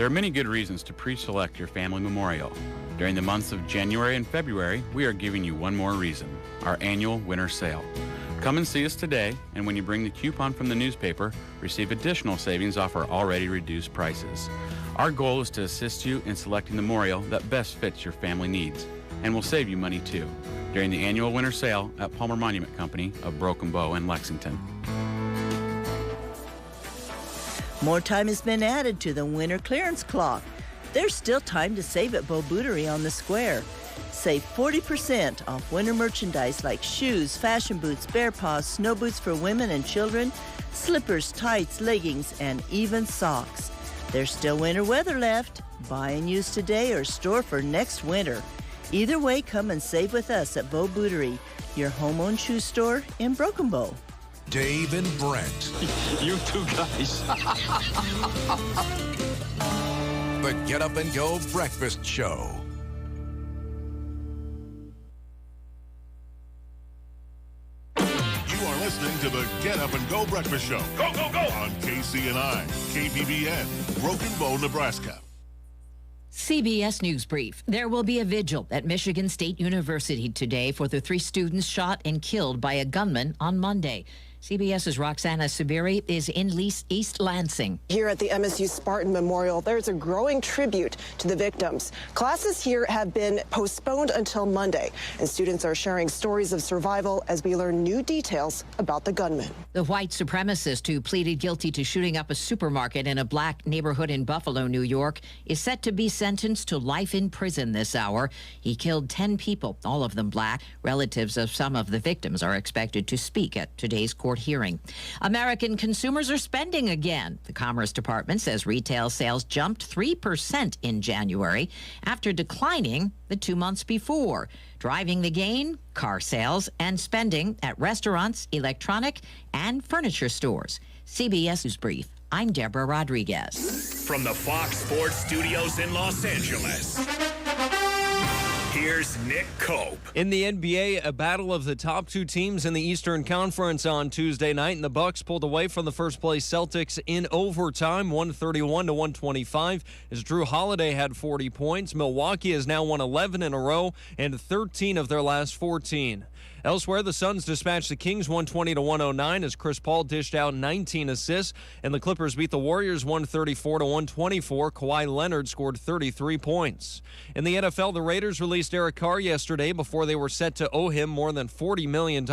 There are many good reasons to pre-select your family memorial. During the months of January and February, we are giving you one more reason, our annual winter sale. Come and see us today, and when you bring the coupon from the newspaper, receive additional savings off our already reduced prices. Our goal is to assist you in selecting the memorial that best fits your family needs, and will save you money too, during the annual winter sale at Palmer Monument Company of Broken Bow in Lexington. More time has been added to the winter clearance clock. There's still time to save at Bow Bootery on the square. Save 40% off winter merchandise like shoes, fashion boots, bear paws, snow boots for women and children, slippers, tights, leggings, and even socks. There's still winter weather left. Buy and use today or store for next winter. Either way, come and save with us at Bow Bootery, your home-owned shoe store in Broken Bow. Dave and Brent. You two guys. The Get Up and Go Breakfast Show. You are listening to the Get Up and Go Breakfast Show. Go, go, go! On KCNI, KBBN, Broken Bow, Nebraska. CBS News Brief. There will be a vigil at Michigan State University today for the 3 students shot and killed by a gunman on Monday. CBS's Roxana Sabiri is in East Lansing. Here at the MSU Spartan Memorial, there's a growing tribute to the victims. Classes here have been postponed until Monday, and students are sharing stories of survival as we learn new details about the gunman. The white supremacist who pleaded guilty to shooting up a supermarket in a black neighborhood in Buffalo, New York, is set to be sentenced to life in prison this hour. He killed 10 people, all of them black. Relatives of some of the victims are expected to speak at today's court hearing. American consumers are spending again. The Commerce Department says retail sales jumped 3% in January after declining the 2 months before. Driving the gain, car sales and spending at restaurants, electronic and furniture stores. CBS News Brief. I'm Deborah Rodriguez. From the Fox Sports Studios in Los Angeles, here's Nick Cope. In the NBA, a battle of the top 2 teams in the Eastern Conference on Tuesday night, and the Bucks pulled away from the first-place Celtics in overtime, 131-125, as Drew Holiday had 40 points. Milwaukee has now won 11 in a row and 13 of their last 14. Elsewhere, the Suns dispatched the Kings 120-109 as Chris Paul dished out 19 assists, and the Clippers beat the Warriors 134-124. Kawhi Leonard scored 33 points. In the NFL, the Raiders released Derek Carr yesterday before they were set to owe him more than $40 million.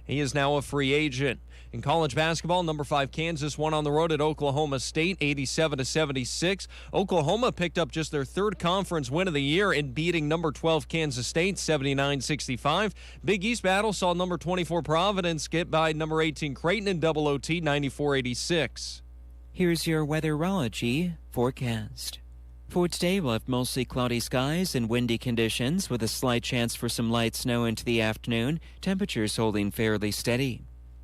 He is now a free agent. In college basketball, number 5 Kansas won on the road at Oklahoma State, 87-76. Oklahoma picked up just their 3rd conference win of the year in beating number 12 Kansas State, 79-65. Big East battle saw number 24 Providence get by number 18 Creighton in double OT, 94-86. Here's your weatherology forecast. For today, we'll have mostly cloudy skies and windy conditions with a slight chance for some light snow into the afternoon. Temperatures holding fairly steady.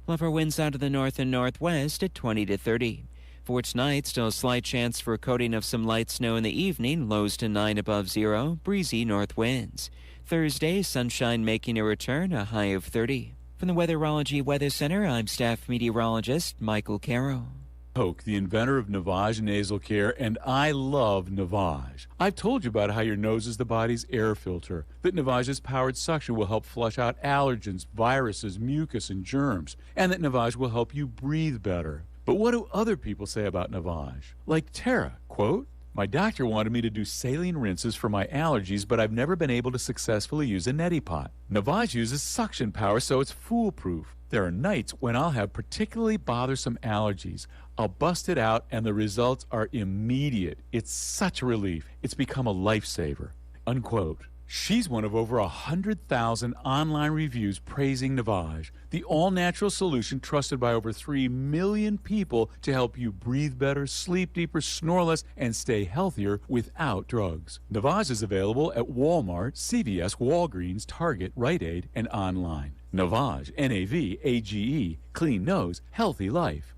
We'll have our winds out of the north and northwest at 20 to 30. For tonight, still a slight chance for a coating of some light snow in the evening, lows to 9 above zero, breezy north winds. Thursday, sunshine making a return, a high of 30. From the Weatherology Weather Center, I'm staff meteorologist Michael Caro. Hoke, the inventor of Navage Nasal Care, and I love Navage. I've told you about how your nose is the body's air filter, that Navage's powered suction will help flush out allergens, viruses, mucus, and germs, and that Navage will help you breathe better. But what do other people say about Navage? Like Tara, quote, "My doctor wanted me to do saline rinses for my allergies, but I've never been able to successfully use a neti pot. Navage uses suction power, so it's foolproof. There are nights when I'll have particularly bothersome allergies. I'll bust it out, and the results are immediate. It's such a relief. It's become a lifesaver." Unquote. She's one of over 100,000 online reviews praising Navage, the all-natural solution trusted by over 3 million people to help you breathe better, sleep deeper, snore less, and stay healthier without drugs. Navage is available at Walmart, CVS, Walgreens, Target, Rite Aid, and online. Navage, N-A-V-A-G-E, clean nose, healthy life.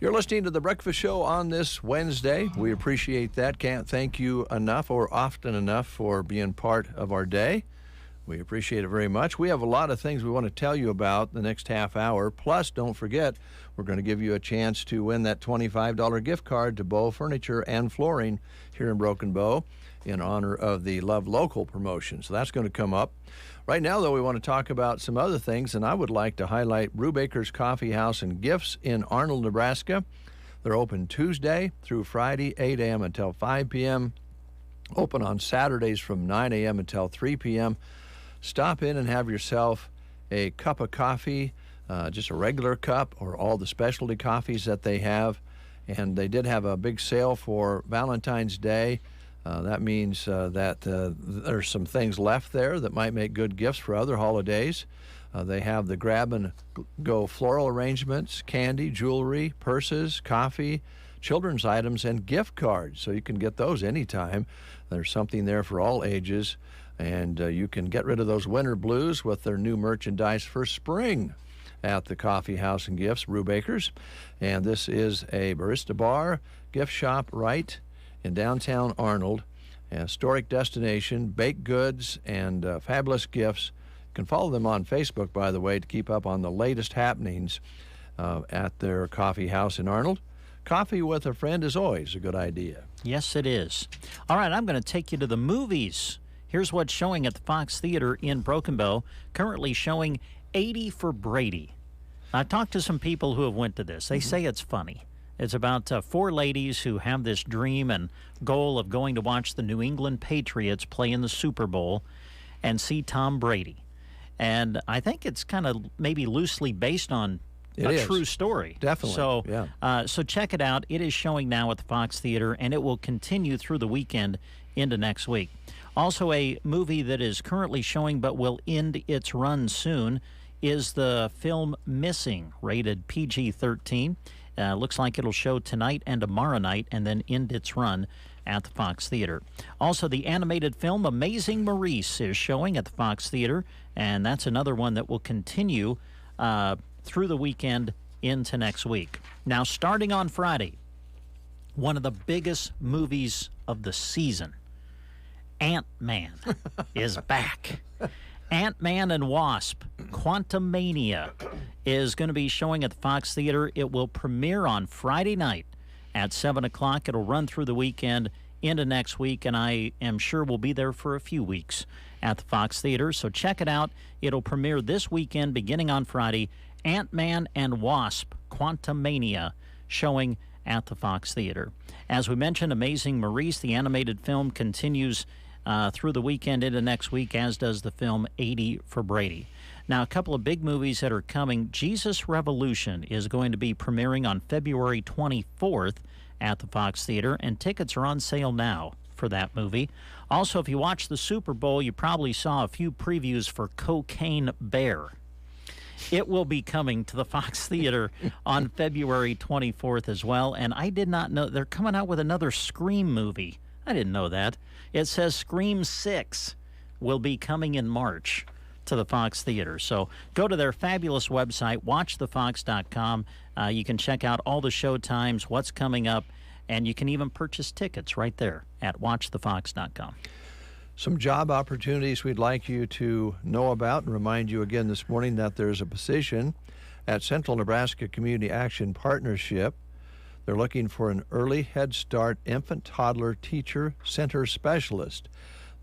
You're listening to The Breakfast Show on this Wednesday. We appreciate that. Can't thank you enough or often enough for being part of our day. We appreciate it very much. We have a lot of things we want to tell you about the next half hour. Plus, don't forget, we're we're going to give you a chance to win that $25 gift card to Bow Furniture and Flooring here in Broken Bow in honor of the Love Local promotion. So that's going to come up. Right now, though, we want to talk about some other things, and I would like to highlight Brubaker's Coffee House and Gifts in Arnold, Nebraska. They're open Tuesday through Friday, 8 a.m. until 5 p.m., open on Saturdays from 9 a.m. until 3 p.m. Stop in and have yourself a cup of coffee, just a regular cup or all the specialty coffees that they have. And they did have a big sale for Valentine's Day. That means that there's some things left there that might make good gifts for other holidays. They have the grab-and-go floral arrangements, candy, jewelry, purses, coffee, children's items, and gift cards. So you can get those anytime. There's something there for all ages. And you can get rid of those winter blues with their new merchandise for spring at the Coffee House and Gifts, Brubaker's. And this is a barista bar, gift shop right in downtown Arnold, a historic destination, baked goods, and fabulous gifts. You can follow them on Facebook, by the way, to keep up on the latest happenings at their coffee house in Arnold. Coffee with a friend is always a good idea. Yes, it is. All right, I'm going to take you to the movies. Here's what's showing at the Fox Theater in Broken Bow, currently showing 80 for Brady. I've talked to some people who have went to this. They say it's funny. It's about 4 ladies who have this dream and goal of going to watch the New England Patriots play in the Super Bowl and see Tom Brady. And I think it's kind of maybe loosely based on a true story. Definitely. So, yeah. So check it out. It is showing now at the Fox Theater, and it will continue through the weekend into next week. Also, a movie that is currently showing but will end its run soon is the film Missing, rated PG-13. Looks like it'll show tonight and tomorrow night and then end its run at the Fox Theater. Also, the animated film Amazing Maurice is showing at the Fox Theater, and that's another one that will continue through the weekend into next week. Now, starting on Friday, one of the biggest movies of the season, Ant-Man is back. Ant-Man and Wasp, Quantumania, is going to be showing at the Fox Theater. It will premiere on Friday night at 7 o'clock. It'll run through the weekend into next week, and I am sure we'll be there for a few weeks at the Fox Theater. So check it out. It'll premiere this weekend beginning on Friday. Ant-Man and Wasp, Quantumania, showing at the Fox Theater. As we mentioned, Amazing Maurice, the animated film, continues through the weekend into next week, as does the film 80 for Brady. Now, a couple of big movies that are coming. Jesus Revolution is going to be premiering on February 24th at the Fox Theater, and tickets are on sale now for that movie. Also, if you watched the Super Bowl, you probably saw a few previews for Cocaine Bear. It will be coming to the Fox Theater on February 24th as well, and I did not know they're coming out with another Scream movie. I didn't know that. It says Scream 6 will be coming in March to the Fox Theater. So go to their fabulous website, watchthefox.com. You can check out all the show times, what's coming up, and you can even purchase tickets right there at watchthefox.com. Some job opportunities we'd like you to know about, and remind you again this morning that there's a position at Central Nebraska Community Action Partnership. They're looking for an early Head Start infant toddler teacher center specialist.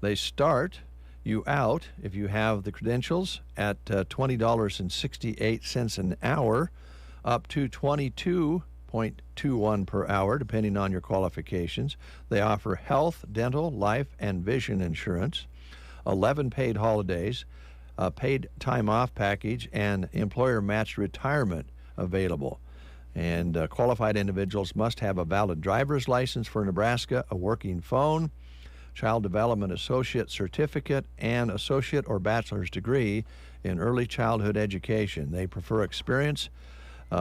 They start you out, if you have the credentials, at $20.68 an hour, up to $22.21 per hour, depending on your qualifications. They offer health, dental, life, and vision insurance, 11 paid holidays, a paid time off package, and employer-matched retirement available. And qualified individuals must have a valid driver's license for Nebraska, a working phone, Child Development Associate Certificate, and associate or bachelor's degree in early childhood education. They prefer experience,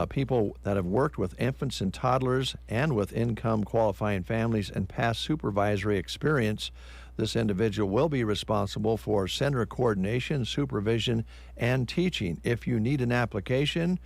people that have worked with infants and toddlers and with income qualifying families and past supervisory experience. This individual will be responsible for center coordination, supervision, and teaching. If you need an application,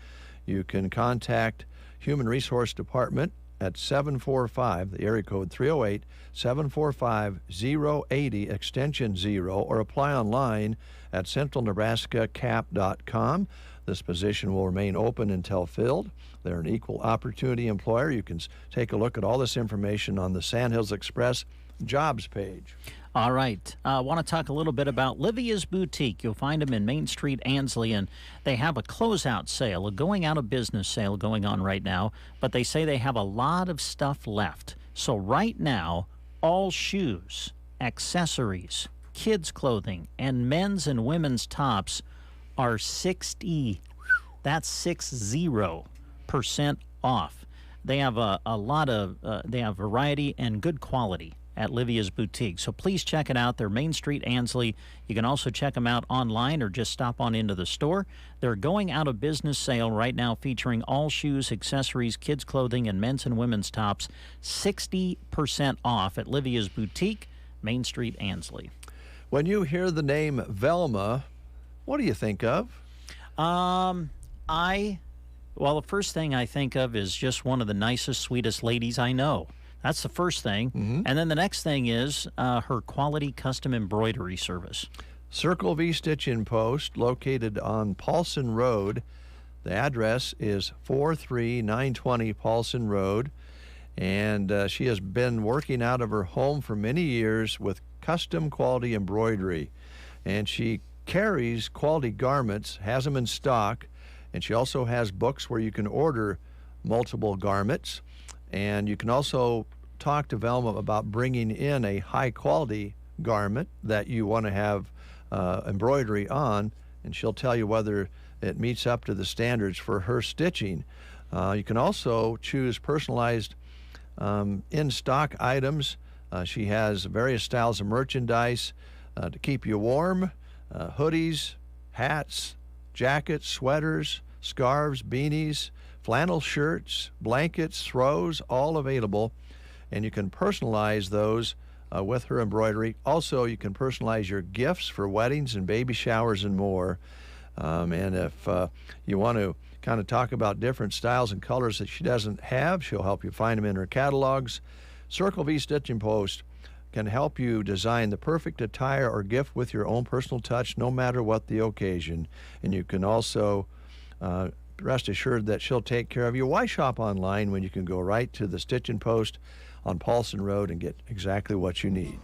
you can contact Human Resource Department at 745, the area code 308-745-080, extension 0, or apply online at centralnebraskacap.com. This position will remain open until filled. They're an equal opportunity employer. You can take a look at all this information on the Sandhills Express jobs page. All right. I want to talk a little bit about Livia's Boutique. You'll find them in Main Street, Ansley, and they have a closeout sale, a going out of business sale going on right now, but they say they have a lot of stuff left. So right now, all shoes, accessories, kids' clothing, and men's and women's tops are 60. That's 60% off. They have a lot of, they have variety and good quality at Livia's Boutique. So please check it out. They're Main Street, Ansley. You can also check them out online or just stop on into the store. They're going out of business sale right now featuring all shoes, accessories, kids' clothing, and men's and women's tops. 60% off at Livia's Boutique, Main Street, Ansley. When you hear the name Velma, what do you think of? Well, the first thing I think of is just one of the nicest, sweetest ladies I know. That's the first thing. Mm-hmm. And then the next thing is her quality custom embroidery service. Circle V Stitch in Post, located on Paulson Road. The address is 43920 Paulson Road. And she has been working out of her home for many years with custom quality embroidery. And she carries quality garments, has them in stock, and she also has books where you can order multiple garments. And you can also talk to Velma about bringing in a high-quality garment that you want to have embroidery on, and she'll tell you whether it meets up to the standards for her stitching. You can also choose personalized in-stock items. She has various styles of merchandise to keep you warm, hoodies, hats, jackets, sweaters, scarves, beanies, flannel shirts, blankets, throws, all available. And you can personalize those with her embroidery. Also, you can personalize your gifts for weddings and baby showers and more. And if you want to kind of talk about different styles and colors that she doesn't have, she'll help you find them in her catalogs. Circle V Stitching Post can help you design the perfect attire or gift with your own personal touch, no matter what the occasion. And you can also rest assured that she'll take care of you. Why shop online when you can go right to the Stitching Post on Paulson Road and get exactly what you need?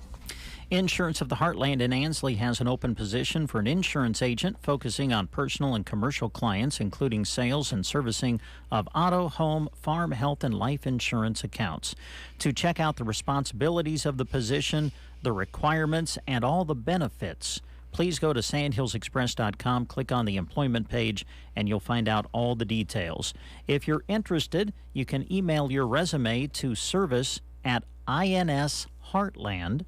Insurance of the Heartland in Ansley has an open position for an insurance agent focusing on personal and commercial clients, including sales and servicing of auto, home, farm, health, and life insurance accounts. To check out the responsibilities of the position, the requirements, and all the benefits, please go to sandhillsexpress.com, click on the employment page, and you'll find out all the details. If you're interested, you can email your resume to service@insheartland,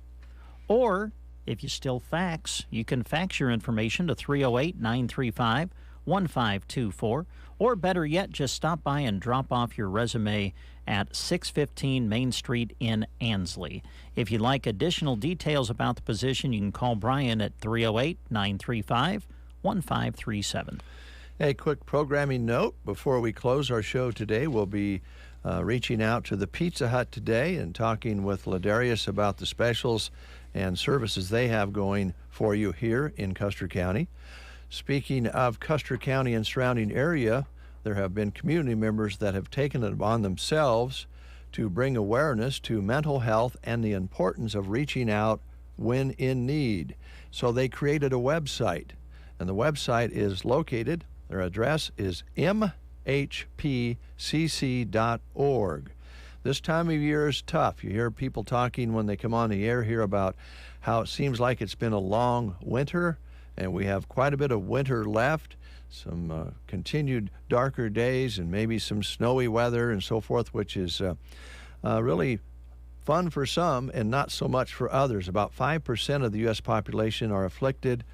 or if you still fax, you can fax your information to 308-935-1524, or better yet, just stop by and drop off your resume at 615 Main Street in Ansley. If you'd like additional details about the position, you can call Brian at 308-935-1537. A quick programming note before we close our show today. We'll be reaching out to the Pizza Hut today and talking with Ladarius about the specials and services they have going for you here in Custer County. Speaking of Custer County and surrounding area, there have been community members that have taken it upon themselves to bring awareness to mental health and the importance of reaching out when in need. So they created a website, and the website is located, their address is mhpcc.org. This time of year is tough. You hear people talking when they come on the air here about how it seems like it's been a long winter, and we have quite a bit of winter left, some continued darker days, and maybe some snowy weather and so forth, which is really fun for some and not so much for others. About 5% of the U.S. population are afflicted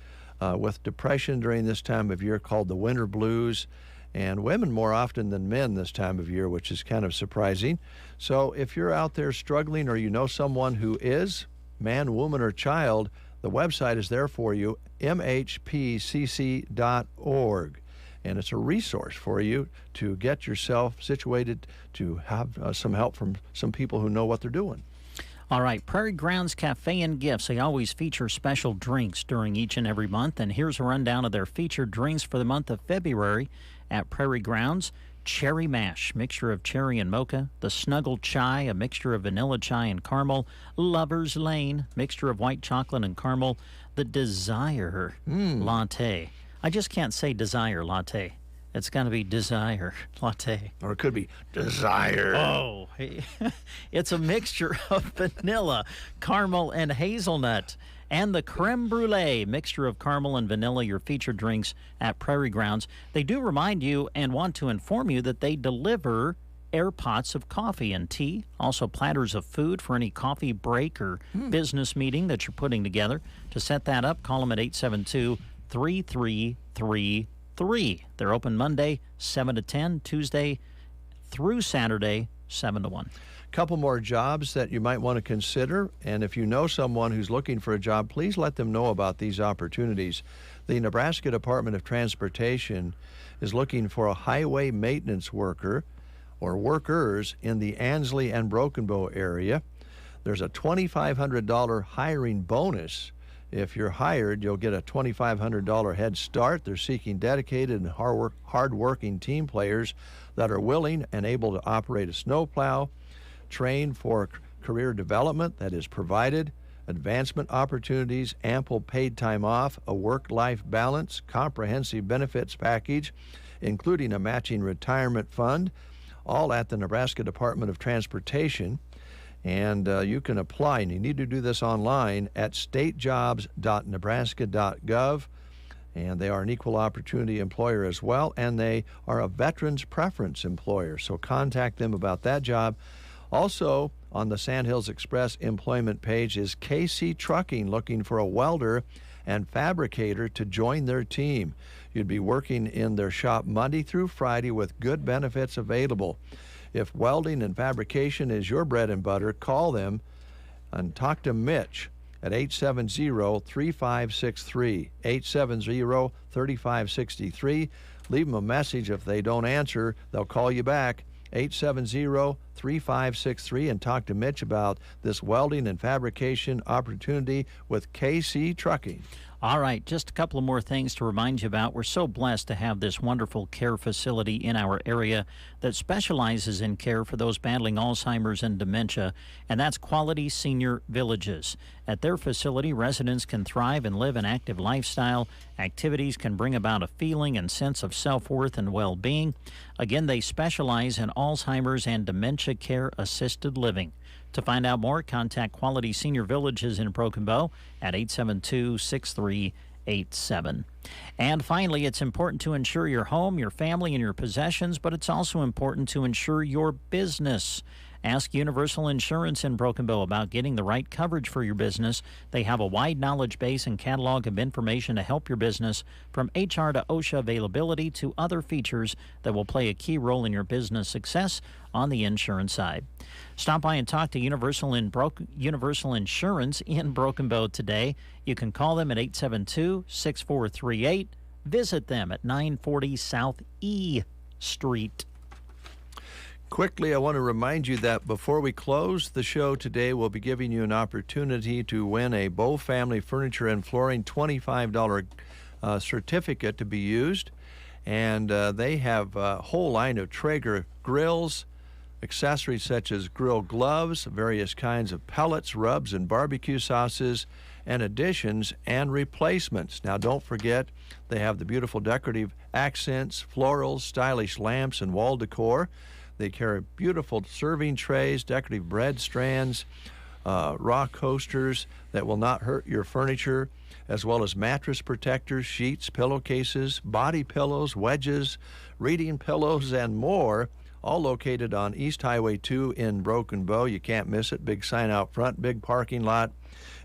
with depression during this time of year, called the winter blues, and women more often than men this time of year, which is kind of surprising. So if you're out there struggling, or you know someone who is, man, woman, or child, the website is there for you, mhpcc.org. And it's a resource for you to get yourself situated to have some help from some people who know what they're doing. All right, Prairie Grounds Cafe and Gifts. They always feature special drinks during each and every month. And here's a rundown of their featured drinks for the month of February at Prairie Grounds. Cherry Mash, mixture of cherry and mocha. The Snuggle Chai, a mixture of vanilla chai and caramel. Lover's Lane, mixture of white chocolate and caramel. The Desire Latte. I just can't say Desire Latte. It's got to be Desire Latte. Or it could be Desire. Oh, it's a mixture of vanilla, caramel, and hazelnut. And the Creme Brulee, mixture of caramel and vanilla, your featured drinks at Prairie Grounds. They do remind you and want to inform you that they deliver air pots of coffee and tea, also platters of food for any coffee break or business meeting that you're putting together. To set that up, call them at 872-3333. They're open Monday, 7 to 10, Tuesday through Saturday, 7 to 1. Couple more jobs that you might want to consider, and if you know someone who's looking for a job, please let them know about these opportunities. The Nebraska Department of Transportation is looking for a highway maintenance worker or workers in the Ansley and Broken Bow area. There's a $2,500 hiring bonus. If you're hired, you'll get a $2,500 head start. They're seeking dedicated and hard-working team players that are willing and able to operate a snowplow, train for career development that is provided, advancement opportunities, ample paid time off, a work-life balance, comprehensive benefits package, including a matching retirement fund, all at the Nebraska Department of Transportation. And you can apply, and you need to do this online at statejobs.nebraska.gov. And they are an equal opportunity employer as well, and they are a veterans preference employer. So contact them about that job. Also, on the Sandhills Express employment page is KC Trucking, looking for a welder and fabricator to join their team. You'd be working in their shop Monday through Friday with good benefits available. If welding and fabrication is your bread and butter, call them and talk to Mitch at 870-3563, 870-3563. Leave them a message. If they don't answer, they'll call you back, 870-3563, and talk to Mitch about this welding and fabrication opportunity with KC Trucking. All right, just a couple of more things to remind you about. We're so blessed to have this wonderful care facility in our area that specializes in care for those battling Alzheimer's and dementia, and that's Quality Senior Villages. At their facility, residents can thrive and live an active lifestyle. Activities can bring about a feeling and sense of self-worth and well-being. Again, they specialize in Alzheimer's and dementia care assisted living. To find out more, contact Quality Senior Villages in Broken Bow at 872-6387. And finally, it's important to insure your home, your family, and your possessions, but it's also important to insure your business. Ask Universal Insurance in Broken Bow about getting the right coverage for your business. They have a wide knowledge base and catalog of information to help your business, from HR to OSHA availability to other features that will play a key role in your business success on the insurance side. Stop by and talk to Universal Insurance in Broken Bow today. You can call them at 872-6438. Visit them at 940 South E Street. Quickly, I want to remind you that before we close the show today, we'll be giving you an opportunity to win a Bow Family Furniture and Flooring $25 certificate to be used. And they have a whole line of Traeger grills, accessories such as grill gloves, various kinds of pellets, rubs, and barbecue sauces, and additions and replacements. Now, don't forget, they have the beautiful decorative accents, florals, stylish lamps, and wall decor. They carry beautiful serving trays, decorative bread strands, raw coasters that will not hurt your furniture, as well as mattress protectors, sheets, pillowcases, body pillows, wedges, reading pillows, and more, all located on East Highway 2 in Broken Bow. You can't miss it. Big sign out front, big parking lot,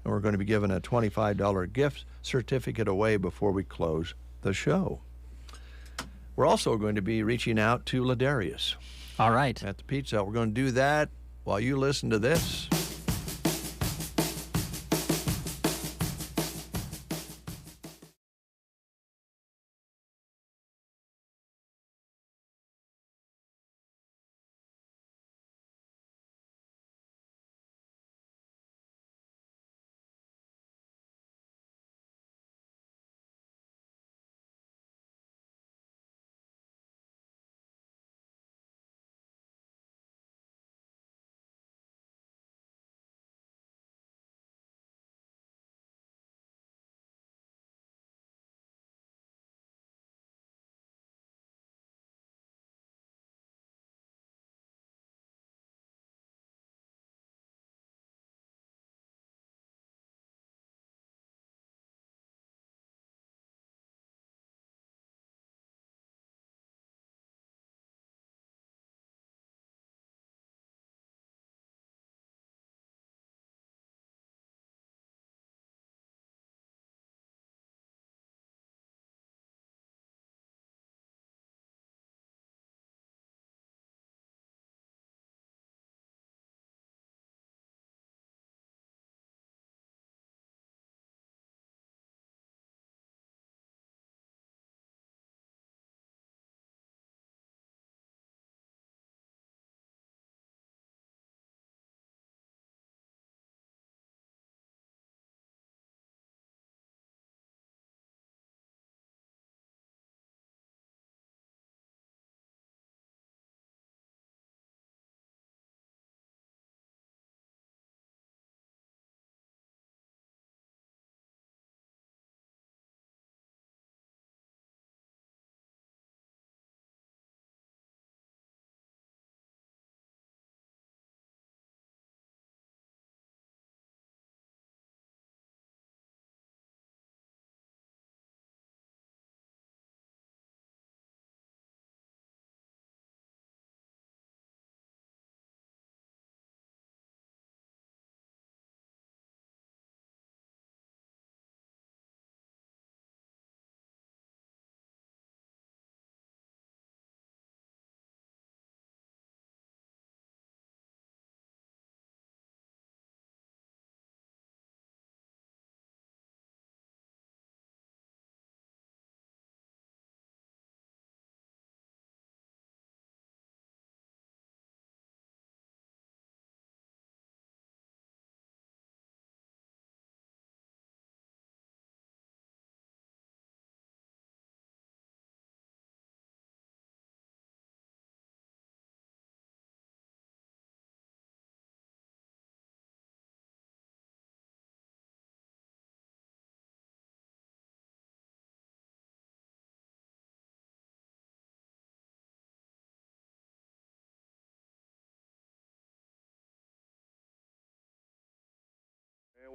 and we're going to be giving a $25 gift certificate away before we close the show. We're also going to be reaching out to Ladarius. All right. At the Pizza Hut. We're going to do that while you listen to this.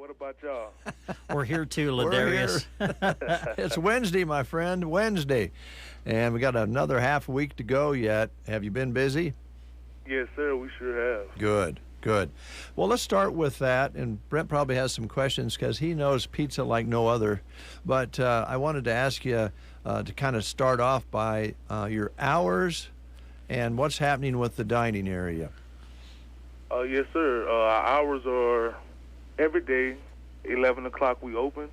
What about y'all? We're here too, We're Ladarius. It's Wednesday, my friend, Wednesday. And we got another half a week to go yet. Have you been busy? Yes, sir. We sure have. Good, good. Well, let's start with that. And Brent probably has some questions because he knows pizza like no other. But I wanted to ask you to kind of start off by your hours and what's happening with the dining area. Yes, sir. Our hours are every day, 11 o'clock we open.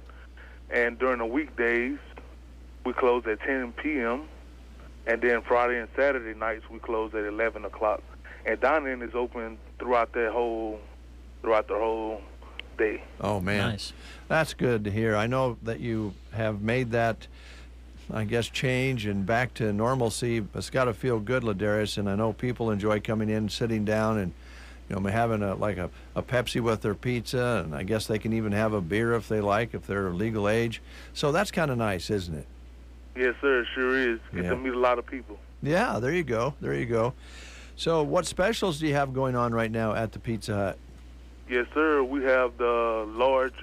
And during the weekdays, we close at 10 p.m. And then Friday and Saturday nights, we close at 11 o'clock. And dining is open throughout the whole day. Oh, man. Nice. That's good to hear. I know that you have made that, I guess, change and back to normalcy. It's got to feel good, Ladarius, and I know people enjoy coming in, sitting down, and having a Pepsi with their pizza, and I guess they can even have a beer if they like, if they're legal age. So that's kind of nice, isn't it? Yes, sir. It sure is. Get to meet a lot of people. Yeah, there you go. There you go. So what specials do you have going on right now at the Pizza Hut? Yes, sir. We have the large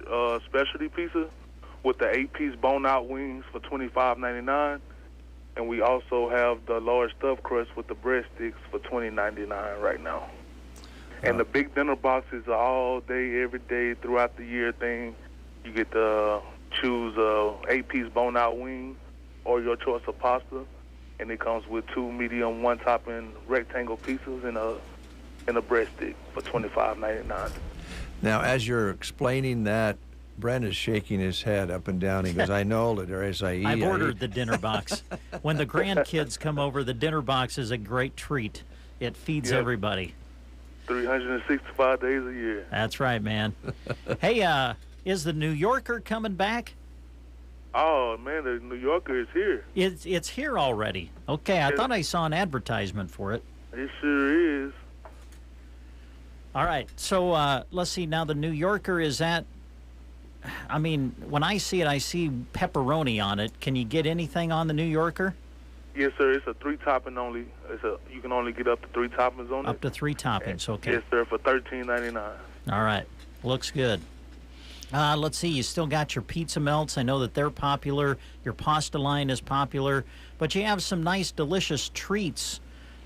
specialty pizza with the 8-piece bone-out wings for $25.99. And we also have the large stuffed crust with the breadsticks for $20.99 right now. And the big dinner boxes are all day, every day, throughout the year thing. You get to choose a 8-piece bone-out wing or your choice of pasta. And it comes with 2 medium, 1-topping rectangle pieces and a breadstick for $25.99. Now, as you're explaining that, Brent is shaking his head up and down. He goes, I know, Ladarius, I eat. I've ordered the dinner box. When the grandkids come over, the dinner box is a great treat. It feeds everybody. 365 days a year. That's right, man. Hey, is the New Yorker coming back? Oh, man, the New Yorker is here. It's here already. Okay, I thought I saw an advertisement for it. It sure is. All right, so let's see. Now, the New Yorker is at, I mean, when I see it, I see pepperoni on it. Can you get anything on the New Yorker? Yes, sir. It's a 3-topping only. You can only get up to 3 toppings on it. Up to 3 toppings, okay. Yes, sir, for $13.99. All right, looks good. Let's see, you still got your pizza melts. I know that they're popular. Your pasta line is popular. But you have some nice, delicious treats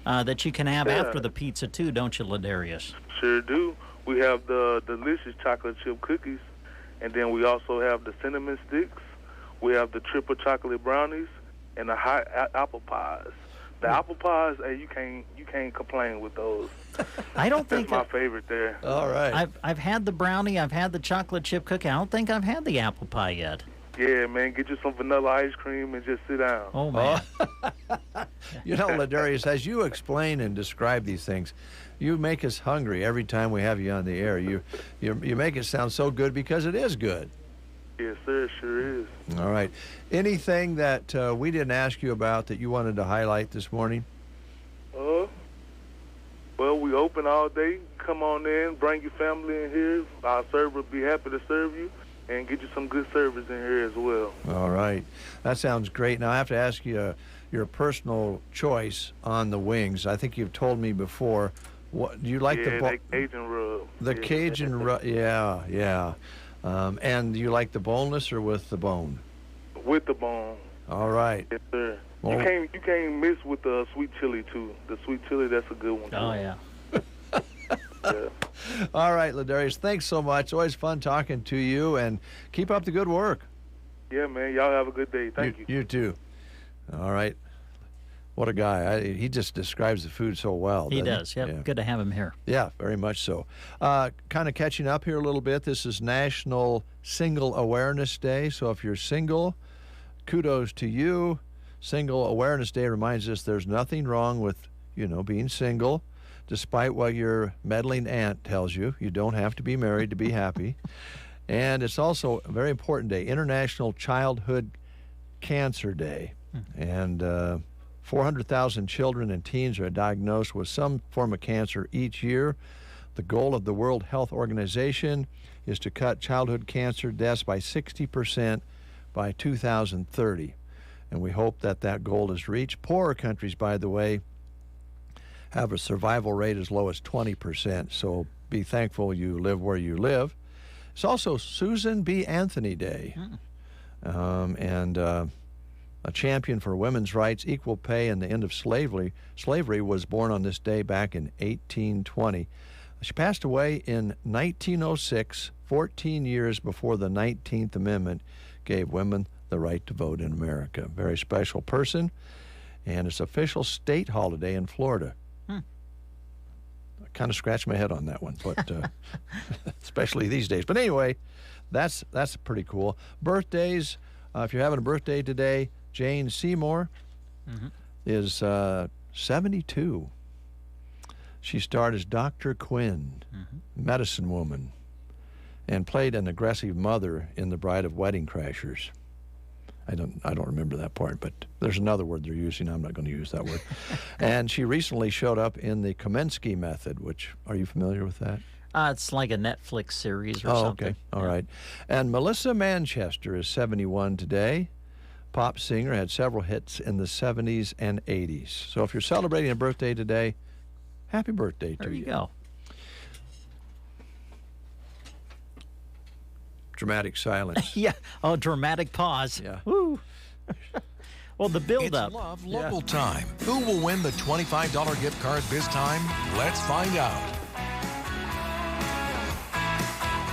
that you can have after the pizza, too, don't you, Ladarius? Sure do. We have the delicious chocolate chip cookies. And then we also have the cinnamon sticks. We have the triple chocolate brownies and the hot apple pies. The apple pies, hey, you can't complain with those. I don't think that's my favorite there. All right. I've had the brownie, I've had the chocolate chip cookie. I don't think I've had the apple pie yet. Yeah, man, get you some vanilla ice cream and just sit down. Oh, man. You know, Ladarius, as you explain and describe these things, you make us hungry every time we have you on the air. You make it sound so good because it is good. Yes, sir, it sure is. All right. Anything that we didn't ask you about that you wanted to highlight this morning? Well, we open all day. Come on in, bring your family in here. Our server will be happy to serve you and get you some good service in here as well. All right. That sounds great. Now, I have to ask you your personal choice on the wings. I think you've told me before. What do you like? The Cajun rub. The Cajun rub, yeah. And do you like the boneless or with the bone? With the bone. All right. Yes, sir. Well, you can't miss with the sweet chili too. The sweet chili, that's a good one too. Oh yeah. Yeah. All right, Ladarius, thanks so much. Always fun talking to you, and keep up the good work. Yeah, man. Y'all have a good day. Thank you. You too. All right. What a guy. He just describes the food so well. He does. Yep. Yeah. Good to have him here. Yeah, very much so. Kind of catching up here a little bit. This is National Single Awareness Day. So if you're single, kudos to you. Single Awareness Day reminds us there's nothing wrong with, being single. Despite what your meddling aunt tells you, you don't have to be married to be happy. And it's also a very important day, International Childhood Cancer Day. And 400,000 children and teens are diagnosed with some form of cancer each year. The goal of the World Health Organization is to cut childhood cancer deaths by 60% by 2030. And we hope that goal is reached. Poorer countries, by the way, have a survival rate as low as 20%. So be thankful you live where you live. It's also Susan B. Anthony Day. And a champion for women's rights, equal pay, and the end of slavery was born on this day back in 1820. She passed away in 1906, 14 years before the 19th Amendment gave women the right to vote in America. Very special person, and it's official state holiday in Florida. I kind of scratched my head on that one, but especially these days. But anyway, that's pretty cool. Birthdays, if you're having a birthday today, Jane Seymour is 72. She starred as Dr. Quinn, medicine woman, and played an aggressive mother in The Bride of Wedding Crashers. I don't remember that part, but there's another word they're using. I'm not going to use that word. And she recently showed up in the Kominsky Method, which, are you familiar with that? It's like a Netflix series or something. Okay. All right. And Melissa Manchester is 71 today. Pop singer, had several hits in the 70s and 80s. So if you're celebrating a birthday today, happy birthday to you. There you go. Dramatic silence. Yeah. Oh, dramatic pause. Yeah. Woo. Well, the build-up. It's Love Local Time. Who will win the $25 gift card this time? Let's find out.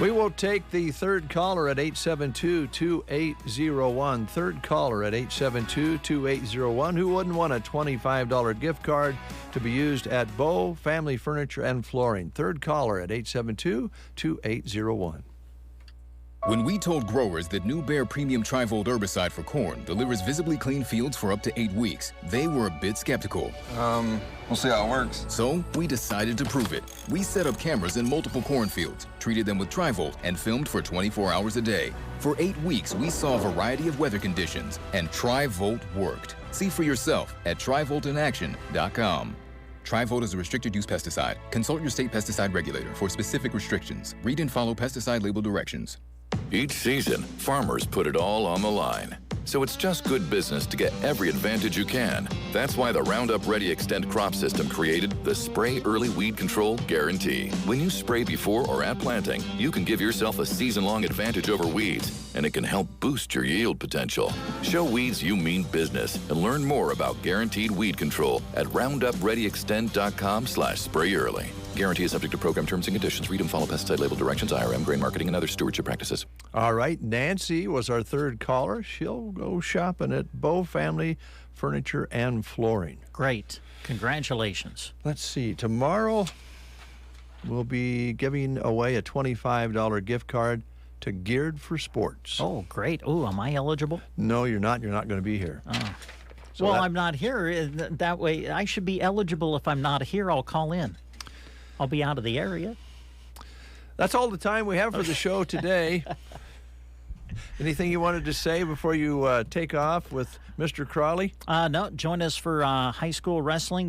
We will take the third caller at 872-2801. Third caller at 872-2801. Who wouldn't want a $25 gift card to be used at Bow Family Furniture and Flooring? Third caller at 872-2801. When we told growers that new Bayer Premium Tri-Volt herbicide for corn delivers visibly clean fields for up to 8 weeks, they were a bit skeptical. We'll see how it works. So we decided to prove it. We set up cameras in multiple cornfields, treated them with Tri-Volt, and filmed for 24 hours a day. For 8 weeks, we saw a variety of weather conditions, and Tri-Volt worked. See for yourself at TriVoltInAction.com. Tri-Volt is a restricted-use pesticide. Consult your state pesticide regulator for specific restrictions. Read and follow pesticide label directions. Each season, farmers put it all on the line. So it's just good business to get every advantage you can. That's why the Roundup Ready Extend crop system created the Spray Early Weed Control Guarantee. When you spray before or at planting, you can give yourself a season-long advantage over weeds, and it can help boost your yield potential. Show weeds you mean business and learn more about guaranteed weed control at RoundupReadyExtend.com/SprayEarly. Guarantee is subject to program terms and conditions. Read and follow pesticide label directions, IRM, grain marketing, and other stewardship practices. All right, Nancy was our third caller. She'll go shopping at Bow Family Furniture and Flooring. Great. Congratulations. Let's see. Tomorrow, we'll be giving away a $25 gift card to Geared for Sports. Oh, great. Oh, am I eligible? No, you're not. You're not going to be here. Oh. So well, I'm not here. That way, I should be eligible. If I'm not here, I'll call in. I'll be out of the area. That's all the time we have for the show today. Anything you wanted to say before you take off with Mr. Crawley? No, join us for high school wrestling.